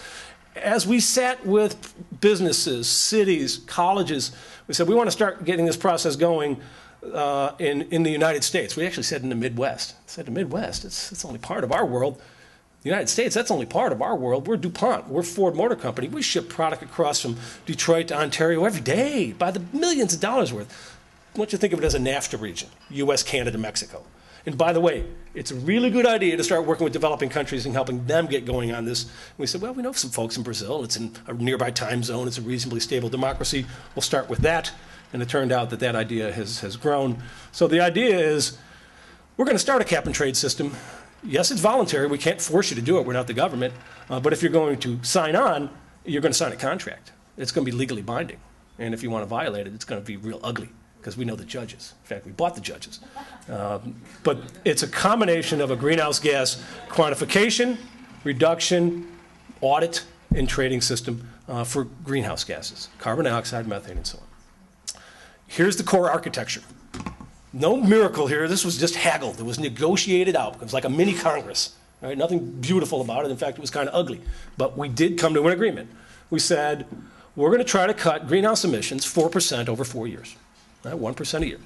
Speaker 1: As we sat with businesses, cities, colleges, we said we want to start getting this process going in the United States. We actually said in the Midwest. I said the Midwest, it's only part of our world. The United States, that's only part of our world. We're DuPont. We're Ford Motor Company. We ship product across from Detroit to Ontario every day by the millions of dollars worth. I want you to think of it as a NAFTA region, U.S., Canada, Mexico. And by the way, it's a really good idea to start working with developing countries and helping them get going on this. And we said, well, we know some folks in Brazil. It's in a nearby time zone. It's a reasonably stable democracy. We'll start with that. And it turned out that that idea has grown. So the idea is we're going to start a cap and trade system. Yes, it's voluntary. We can't force you to do it. We're not the government. But if you're going to sign on, you're going to sign a contract. It's going to be legally binding. And if you want to violate it, it's going to be real ugly because we know the judges. In fact, we bought the judges. But it's a combination of a greenhouse gas quantification, reduction, audit, and trading system for greenhouse gases, carbon dioxide, methane, and so on. Here's the core architecture. No miracle here. This was just haggled. It was negotiated out. It was like a mini Congress. Right? Nothing beautiful about it. In fact, it was kind of ugly. But we did come to an agreement. We said, we're going to try to cut greenhouse emissions 4% over 4 years, right? 1% a year.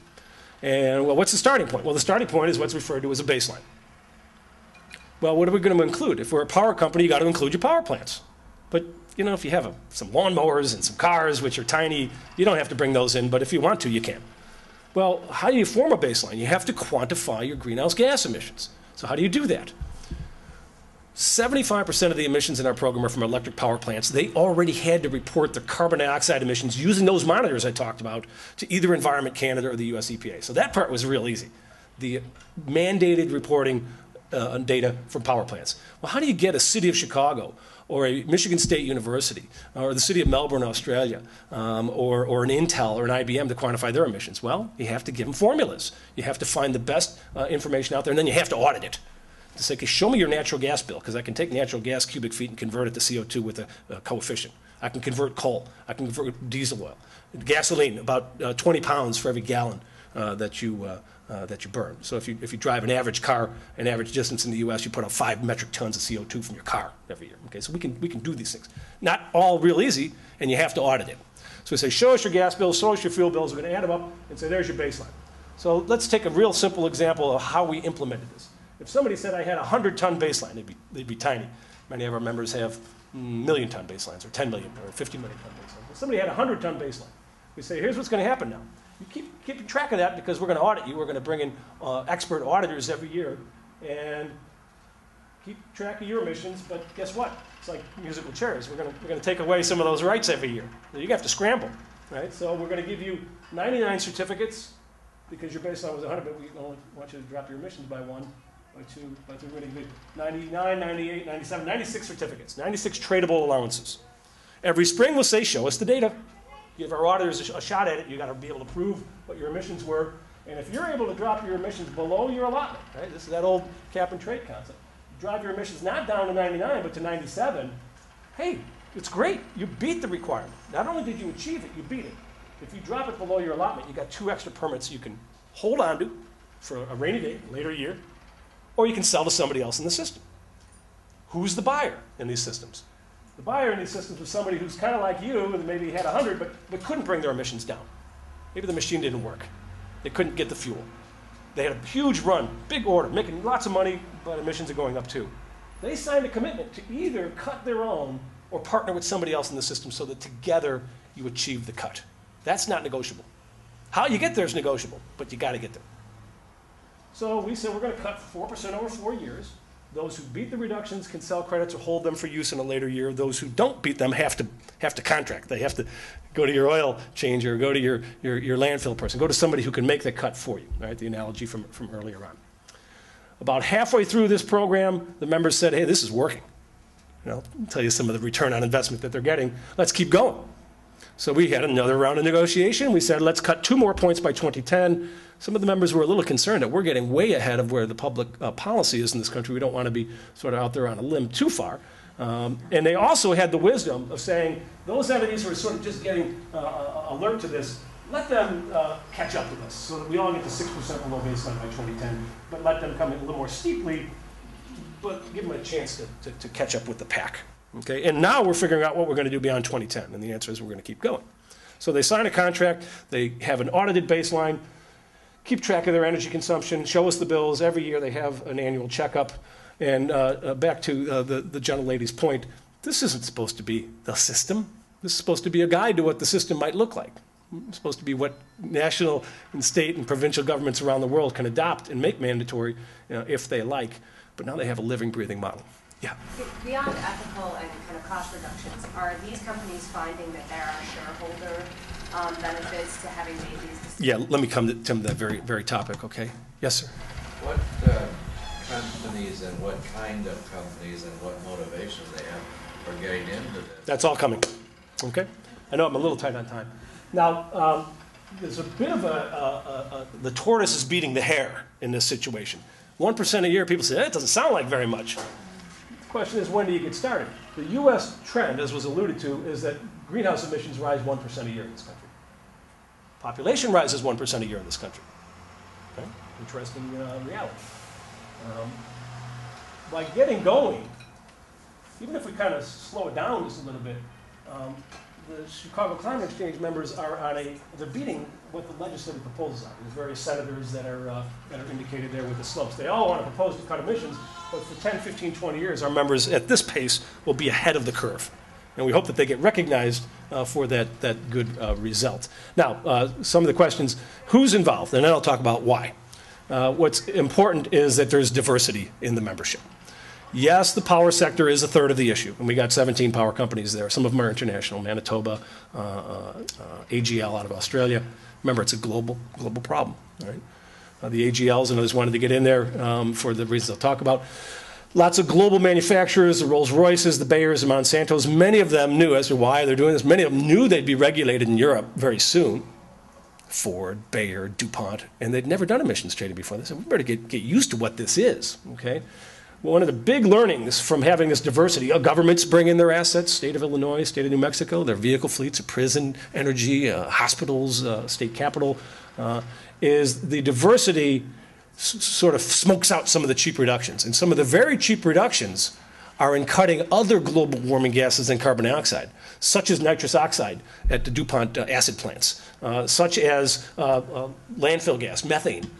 Speaker 1: And well, what's the starting point? Well, the starting point is what's referred to as a baseline. Well, what are we going to include? If we're a power company, you got to include your power plants. But you know, if you have some lawnmowers and some cars, which are tiny, you don't have to bring those in. But if you want to, you can. Well, how do you form a baseline? You have to quantify your greenhouse gas emissions. So how do you do that? 75% of the emissions in our program are from electric power plants. They already had to report their carbon dioxide emissions using those monitors I talked about to either Environment Canada or the US EPA. So that part was real easy. The mandated reporting data from power plants. Well, how do you get a city of Chicago or a Michigan State University or the city of Melbourne, Australia, or an Intel or an IBM to quantify their emissions? Well, you have to give them formulas. You have to find the best information out there, and then you have to audit it. To say, okay, show me your natural gas bill, because I can take natural gas cubic feet and convert it to CO2 with a coefficient. I can convert coal. I can convert diesel oil. Gasoline, about 20 pounds for every gallon that you burn. So if you drive an average car, an average distance in the U.S., you put out 5 metric tons of CO2 from your car every year. Okay, so we can do these things. Not all real easy, and you have to audit it. So we say, show us your gas bills, show us your fuel bills. We're going to add them up and say, there's your baseline. So let's take a real simple example of how we implemented this. If somebody said I had a 100-ton baseline, they'd be tiny. Many of our members have million-ton baselines, or 10 million, or 50 million-ton baselines. If somebody had a 100-ton baseline, we say, here's what's going to happen now. You keep track of that because we're going to audit you. We're going to bring in expert auditors every year and keep track of your emissions. But guess what? It's like musical chairs. We're going to take away some of those rights every year. You have to scramble, right? So we're going to give you 99 certificates because your baseline was 100, but we only want you to drop your emissions by 1. By 2, we're going to give you 99, 98, 97, 96 certificates, 96 tradable allowances. Every spring we'll say, show us the data. Give our auditors a shot at it. You've got to be able to prove what your emissions were. And if you're able to drop your emissions below your allotment, right? This is that old cap and trade concept. Drive your emissions not down to 99, but to 97. Hey, it's great. You beat the requirement. Not only did you achieve it, you beat it. If you drop it below your allotment, you got 2 extra permits you can hold on to for a rainy day, later year, or you can sell to somebody else in the system. Who's the buyer in these systems? The buyer in these systems was somebody who's kind of like you and maybe had 100 but couldn't bring their emissions down. Maybe the machine didn't work. They couldn't get the fuel. They had a huge run, big order, making lots of money, but emissions are going up too. They signed a commitment to either cut their own or partner with somebody else in the system so that together you achieve the cut. That's not negotiable. How you get there is negotiable, but you got to get there. So we said we're going to cut 4% over 4 years. Those who beat the reductions can sell credits or hold them for use in a later year. Those who don't beat them have to contract. They have to go to your oil changer, go to your landfill person, go to somebody who can make the cut for you, right? The analogy from earlier on. About halfway through this program, the members said, hey, this is working. I'll tell you some of the return on investment that they're getting. Let's keep going. So we had another round of negotiation. We said, let's cut 2 more points by 2010. Some of the members were a little concerned that we're getting way ahead of where the public policy is in this country. We don't want to be sort of out there on a limb too far. And they also had the wisdom of saying, those entities who are sort of just getting alert to this, let them catch up with us so that we all get to 6% below baseline by 2010, but let them come in a little more steeply, but give them a chance to catch up with the pack. Okay? And now we're figuring out what we're going to do beyond 2010, and the answer is we're going to keep going. So they sign a contract, they have an audited baseline, keep track of their energy consumption, show us the bills. Every year they have an annual checkup. And back to the gentlelady's point, this isn't supposed to be the system. This is supposed to be a guide to what the system might look like. It's supposed to be what national and state and provincial governments around the world can adopt and make mandatory if they like. But now they have a living, breathing model. Yeah.
Speaker 7: Beyond ethical and kind of cost reductions, are these companies finding that there are shareholder benefits to having made these decisions?
Speaker 1: Yeah, let me come to that very, very topic, okay? Yes, sir.
Speaker 5: What companies and what kind of companies and what motivations they have for getting into this?
Speaker 1: That's all coming, okay? I know I'm a little tight on time. Now, there's a bit of the tortoise is beating the hare in this situation. 1% a year, people say, that doesn't sound like very much. The question is, when do you get started? The U.S. trend, as was alluded to, is that greenhouse emissions rise 1% a year in this country. Population rises 1% a year in this country. Okay? Interesting reality. By getting going, even if we kind of slow it down just a little bit, the Chicago Climate Exchange members are they're beating what the legislative proposals are. There's various senators that are indicated there with the slopes. They all want to propose to cut emissions, but for 10, 15, 20 years, our members at this pace will be ahead of the curve. And we hope that they get recognized for that good result. Now, some of the questions, who's involved? And then I'll talk about why. What's important is that there's diversity in the membership. Yes, the power sector is a third of the issue, and we got 17 power companies there. Some of them are international, Manitoba, AGL out of Australia. Remember, it's a global problem, right? The AGLs and others wanted to get in there for the reasons I'll talk about. Lots of global manufacturers, the Rolls-Royces, the Bayers, the Monsantos, many of them knew as to why they're doing this. Many of them knew they'd be regulated in Europe very soon. Ford, Bayer, DuPont, and they'd never done emissions trading before. They said, we better get used to what this is, okay? One of the big learnings from having this diversity, governments bring in their assets, state of Illinois, state of New Mexico, their vehicle fleets, prison, energy, hospitals, state capital, is the diversity sort of smokes out some of the cheap reductions. And some of the very cheap reductions are in cutting other global warming gases than carbon dioxide, such as nitrous oxide at the DuPont acid plants, such as landfill gas, methane,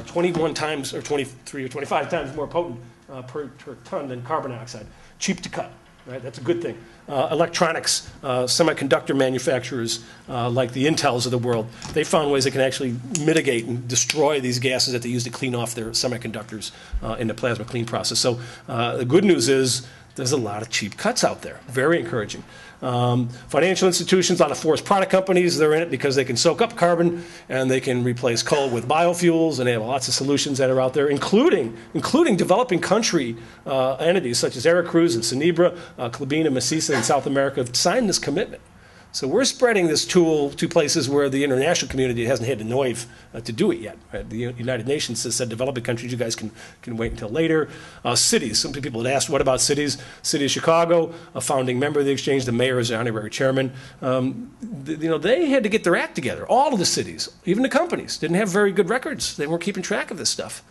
Speaker 1: 21 times or 23 or 25 times more potent per ton than carbon dioxide. Cheap to cut, right? That's a good thing. Electronics, semiconductor manufacturers like the Intels of the world, they found ways they can actually mitigate and destroy these gases that they use to clean off their semiconductors in the plasma clean process. So the good news is there's a lot of cheap cuts out there. Very encouraging. Financial institutions, a lot of forest product companies, they're in it because they can soak up carbon and they can replace coal with biofuels, and they have lots of solutions that are out there, including developing country entities such as Aracruz and Cenebra, Klabin and Mesisa in South America have signed this commitment. So we're spreading this tool to places where the international community hasn't had the nerve to do it yet. Right? The United Nations has said, developing countries, you guys can wait until later. Cities, some people had asked, what about cities? City of Chicago, a founding member of the exchange, the mayor is the honorary chairman. They had to get their act together. All of the cities, even the companies, didn't have very good records. They weren't keeping track of this stuff.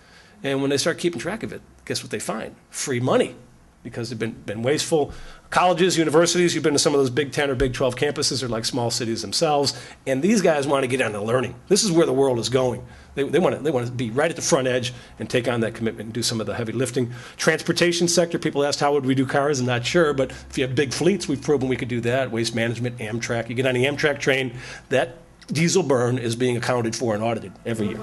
Speaker 1: And when they start keeping track of it, guess what they find? Free money, because they've been wasteful. Colleges, universities, you've been to some of those Big 10 or Big 12 campuses, are like small cities themselves, and these guys want to get into learning. This is where the world is going. They want to be right at the front edge and take on that commitment and do some of the heavy lifting. Transportation sector, people asked how would we do cars? I'm not sure, but if you have big fleets, we've proven we could do that. Waste management, Amtrak. You get on the Amtrak train, that diesel burn is being accounted for and audited every year.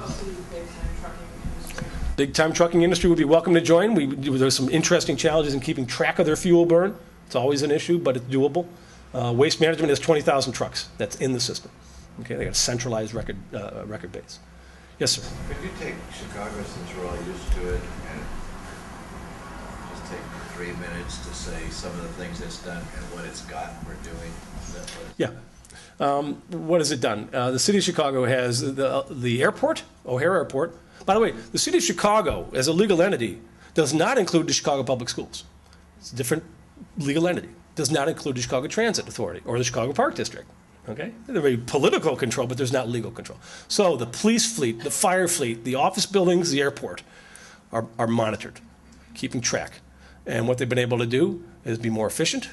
Speaker 1: Big-time trucking industry would be welcome to join. There's some interesting challenges in keeping track of their fuel burn. It's always an issue, but it's doable. Waste management has 20,000 trucks that's in the system. Okay, they got a centralized record base. Yes, sir.
Speaker 5: Could you take Chicago, since we're all used to it, and just take 3 minutes to say some of the things it's done and what it's got we're doing?
Speaker 1: Yeah. What has it done? The city of Chicago has the airport, O'Hare Airport. By the way, the city of Chicago, as a legal entity, does not include the Chicago Public Schools. It's a different legal entity. Does not include the Chicago Transit Authority or the Chicago Park District. Okay? There's very political control, but there's not legal control. So the police fleet, the fire fleet, the office buildings, the airport are monitored, keeping track. And what they've been able to do is be more efficient.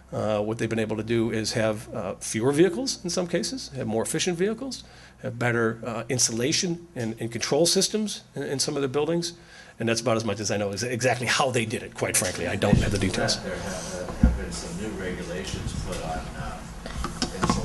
Speaker 1: What they've been able to do is have fewer vehicles in some cases, have more efficient vehicles, have better insulation and control systems in some of the buildings. And that's about as much as I know is exactly how they did it, quite frankly. I don't have the details.
Speaker 5: There have been some new regulations put on insulation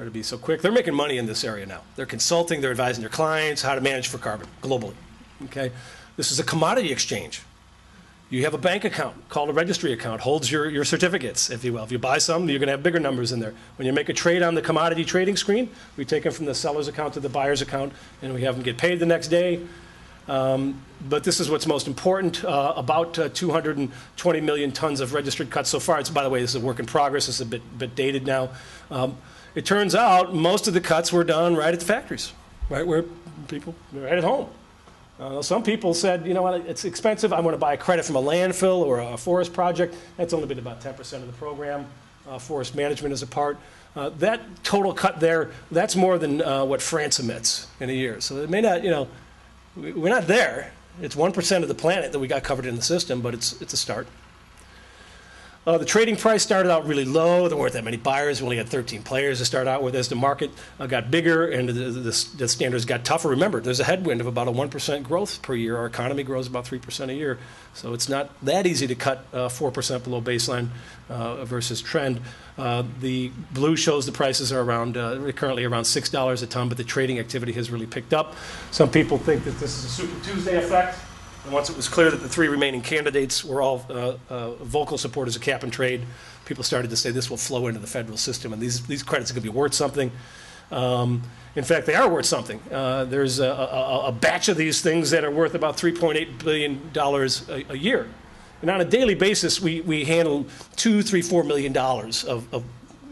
Speaker 1: or to be so quick. They're making money in this area now. They're consulting, they're advising their clients how to manage for carbon globally. Okay? This is a commodity exchange. You have a bank account called a registry account, holds your certificates, if you will. If you buy some, you're going to have bigger numbers in there. When you make a trade on the commodity trading screen, we take them from the seller's account to the buyer's account, and we have them get paid the next day. But this is what's most important. About 220 million tons of registered cuts so far. It's, by the way, this is a work in progress. It's a bit dated now. It turns out most of the cuts were done right at the factories, right where people, right at home. Some people said, you know what, it's expensive. I want to buy a credit from a landfill or a forest project. That's only been about 10% of the program. Forest management is a part. That total cut there, that's more than what France emits in a year. So it may not, you know, we're not there. It's 1% of the planet that we got covered in the system, but it's a start. The trading price started out really low. There weren't that many buyers. We only had 13 players to start out with. As the market got bigger and the standards got tougher, remember, there's a headwind of about a 1% growth per year. Our economy grows about 3% a year. So it's not that easy to cut 4% below baseline versus trend. The blue shows the prices are around, currently around $6 a ton, but the trading activity has really picked up. Some people think that this is a Super Tuesday effect. And once it was clear that the three remaining candidates were all vocal supporters of cap and trade, people started to say this will flow into the federal system, and these credits are going to be worth something. In fact, they are worth something. There's a batch of these things that are worth about $3.8 billion a year. And on a daily basis, we handle $2, $3, $4 million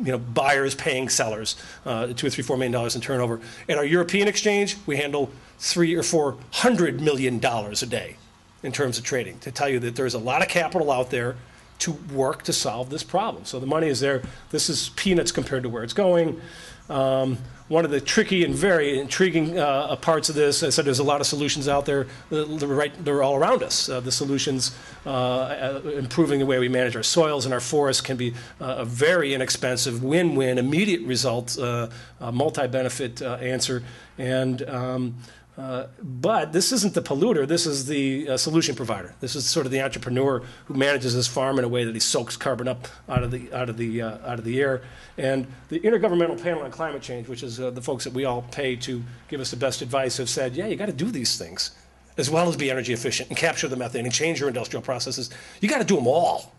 Speaker 1: of buyers paying sellers, $2 or $3, $4 million in turnover. At our European exchange, we handle $300 or $400 million a day in terms of trading, to tell you that there's a lot of capital out there to work to solve this problem. So the money is there. This is peanuts compared to where it's going. One of the tricky and very intriguing parts of this, I said there's a lot of solutions out there. They're all around us. The solutions improving the way we manage our soils and our forests can be a very inexpensive, win-win, immediate result, multi-benefit answer. And but this isn't the polluter. This is the solution provider. This is sort of the entrepreneur who manages his farm in a way that he soaks carbon up out of the air. And the Intergovernmental Panel on Climate Change, which is the folks that we all pay to give us the best advice, have said, yeah, you got to do these things, as well as be energy efficient and capture the methane and change your industrial processes. You got to do them all.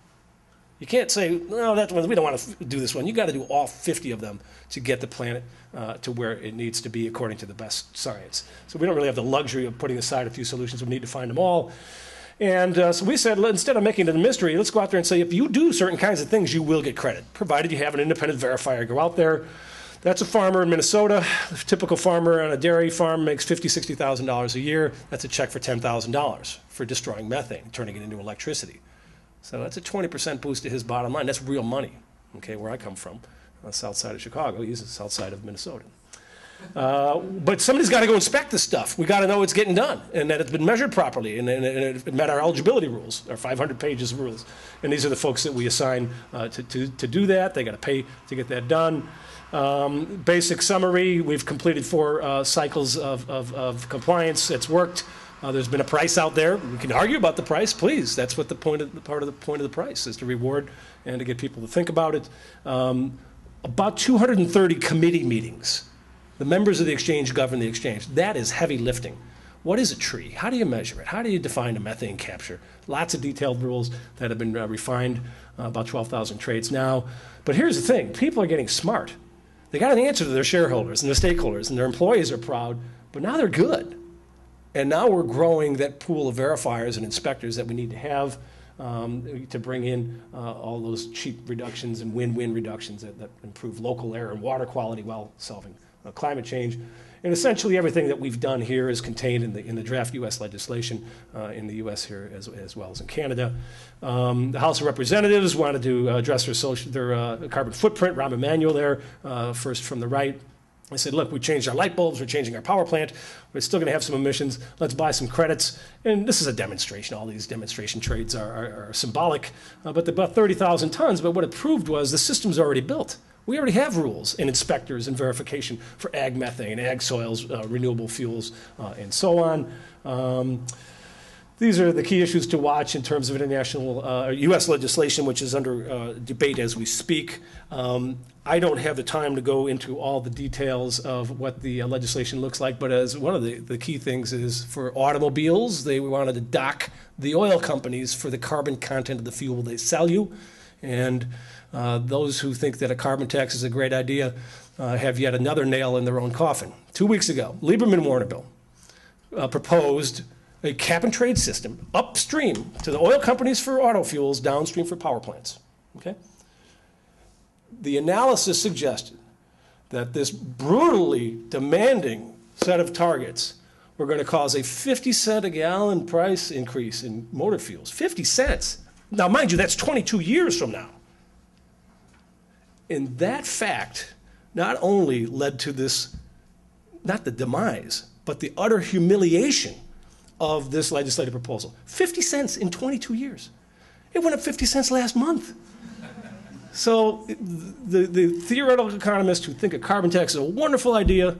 Speaker 1: You can't say, no, that one, we don't want to do this one. You got to do all 50 of them to get the planet to where it needs to be according to the best science. So we don't really have the luxury of putting aside a few solutions. We need to find them all. And so we said, instead of making it a mystery, let's go out there and say, if you do certain kinds of things, you will get credit, provided you have an independent verifier. Go out there. That's a farmer in Minnesota. A typical farmer on a dairy farm makes $50,000, $60,000 a year. That's a check for $10,000 for destroying methane, turning it into electricity. So that's a 20% boost to his bottom line. That's real money, okay, where I come from, on the south side of Chicago. He's the south side of Minnesota. But somebody's got to go inspect this stuff. We got to know it's getting done and that it's been measured properly and it met our eligibility rules, our 500 pages of rules. And these are the folks that we assign to do that. They got to pay to get that done. Basic summary, we've completed 4 cycles of compliance. It's worked. There's been a price out there. We can argue about the price, please. That's what part of the price is, to reward and to get people to think about it. About 230 committee meetings. The members of the exchange govern the exchange. That is heavy lifting. What is a tree? How do you measure it? How do you define a methane capture? Lots of detailed rules that have been refined, about 12,000 trades now. But here's the thing. People are getting smart. They got an answer to their shareholders and their stakeholders, and their employees are proud, but now they're good. And now we're growing that pool of verifiers and inspectors that we need to have to bring in all those cheap reductions and win-win reductions that improve local air and water quality while solving climate change. And essentially everything that we've done here is contained in the draft U.S. legislation in the U.S. here as well as in Canada. The House of Representatives wanted to address their carbon footprint. Rahm Emanuel there, first from the right. I said, look, we changed our light bulbs, we're changing our power plant, we're still going to have some emissions, let's buy some credits. And this is a demonstration. All these demonstration trades are symbolic, but they're about 30,000 tons. But what it proved was the system's already built. We already have rules and inspectors and verification for ag methane, ag soils, renewable fuels, and so on. these are the key issues to watch in terms of international U.S. legislation, which is under debate as we speak. I don't have the time to go into all the details of what the legislation looks like, but as one of the key things is for automobiles, they wanted to dock the oil companies for the carbon content of the fuel they sell you. And those who think that a carbon tax is a great idea have yet another nail in their own coffin. 2 weeks ago, Lieberman-Warner proposed a cap-and-trade system upstream to the oil companies for auto fuels, downstream for power plants. Okay? The analysis suggested that this brutally demanding set of targets were going to cause a 50-cent a gallon price increase in motor fuels. 50 cents. Now, mind you, that's 22 years from now. And that fact not only led to this, not the demise, but the utter humiliation of this legislative proposal. 50 cents in 22 years. It went up 50 cents last month. So the theoretical economists who think a carbon tax is a wonderful idea,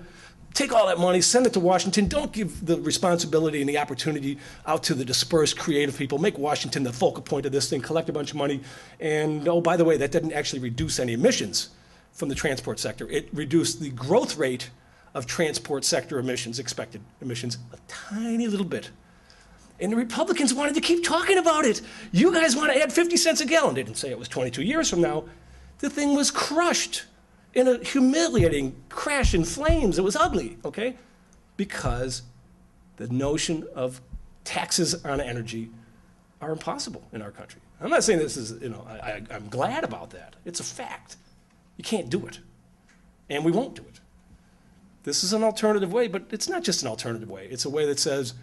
Speaker 1: take all that money, send it to Washington, don't give the responsibility and the opportunity out to the dispersed creative people, make Washington the focal point of this thing, collect a bunch of money, and oh, by the way, that didn't actually reduce any emissions from the transport sector. It reduced the growth rate of transport sector emissions, expected emissions, a tiny little bit. And the Republicans wanted to keep talking about it. You guys want to add 50 cents a gallon. They didn't say it was 22 years from now. The thing was crushed in a humiliating crash in flames. It was ugly, okay? Because the notion of taxes on energy are impossible in our country. I'm not saying this is, I'm glad about that. It's a fact. You can't do it. And we won't do it. This is an alternative way, but it's not just an alternative way. It's a way that says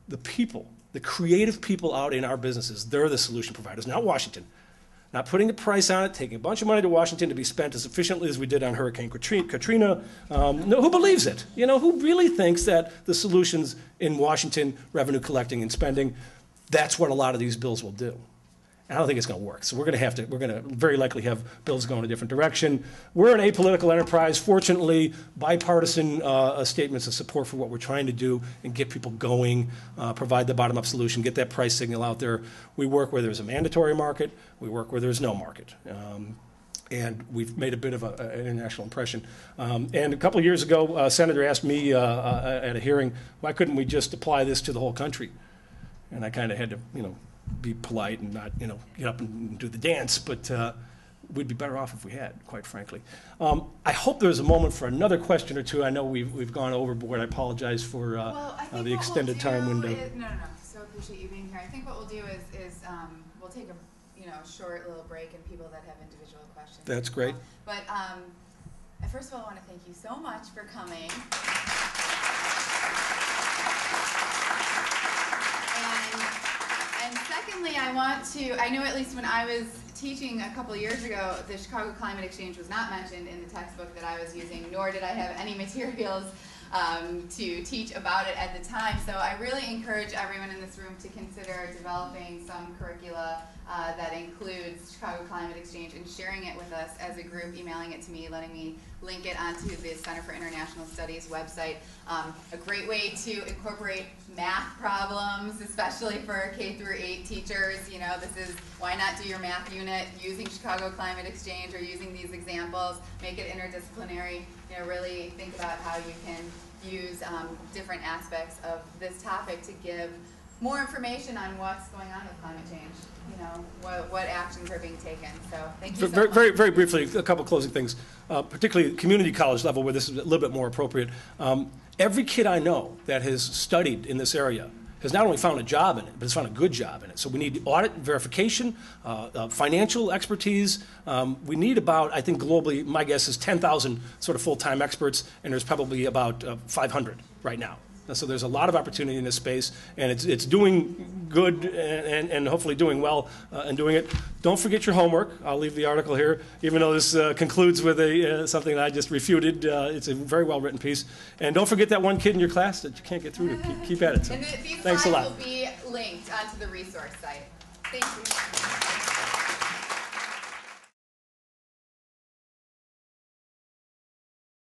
Speaker 1: the people, the creative people out in our businesses, they're the solution providers, not Washington. Not putting the price on it, taking a bunch of money to Washington to be spent as efficiently as we did on Hurricane Katrina. No, who believes it? Who really thinks that the solutions in Washington, revenue collecting and spending, that's what a lot of these bills will do. I don't think it's going to work. So we're going to very likely have bills going a different direction. We're an apolitical enterprise. Fortunately, bipartisan statements of support for what we're trying to do and get people going, provide the bottom-up solution, get that price signal out there. We work where there's a mandatory market. We work where there's no market. And we've made a bit of an international impression. And a couple of years ago, a senator asked me at a hearing, why couldn't we just apply this to the whole country? And I kind of had to, be polite and not, get up and do the dance, but we'd be better off if we had, quite frankly. I hope there's a moment for another question or two. I know we've gone overboard. I apologize for the extended time window.
Speaker 14: No. So appreciate you being here. I think what we'll do is we'll take a short little break and people that have individual questions.
Speaker 1: That's great.
Speaker 14: But I first of all want to thank you so much for coming. And secondly, I know at least when I was teaching a couple of years ago, the Chicago Climate Exchange was not mentioned in the textbook that I was using, nor did I have any materials to teach about it at the time. So I really encourage everyone in this room to consider developing some curricula that includes Chicago Climate Exchange and sharing it with us as a group, emailing it to me, letting me link it onto the Center for International Studies website. A great way to incorporate math problems, especially for K-8 teachers. This is why not do your math unit using Chicago Climate Exchange or using these examples, make it interdisciplinary, really think about how you can use different aspects of this topic to give more information on what's going on with climate change, what actions are being taken. So thank you so much.
Speaker 1: Very, very briefly, a couple closing things, particularly community college level where this is a little bit more appropriate. Every kid I know that has studied in this area has not only found a job in it, but has found a good job in it. So we need audit, verification, financial expertise. We need about, I think globally, my guess is 10,000 sort of full-time experts, and there's probably about 500 right now. So there's a lot of opportunity in this space, and it's doing good and hopefully doing well and doing it. Don't forget your homework. I'll leave the article here, even though this concludes with something that I just refuted. It's a very well-written piece. And don't forget that one kid in your class that you can't get through to. Keep at it. So,
Speaker 14: and these
Speaker 1: thanks a lot.
Speaker 14: slides will be linked onto the resource site. Thank you.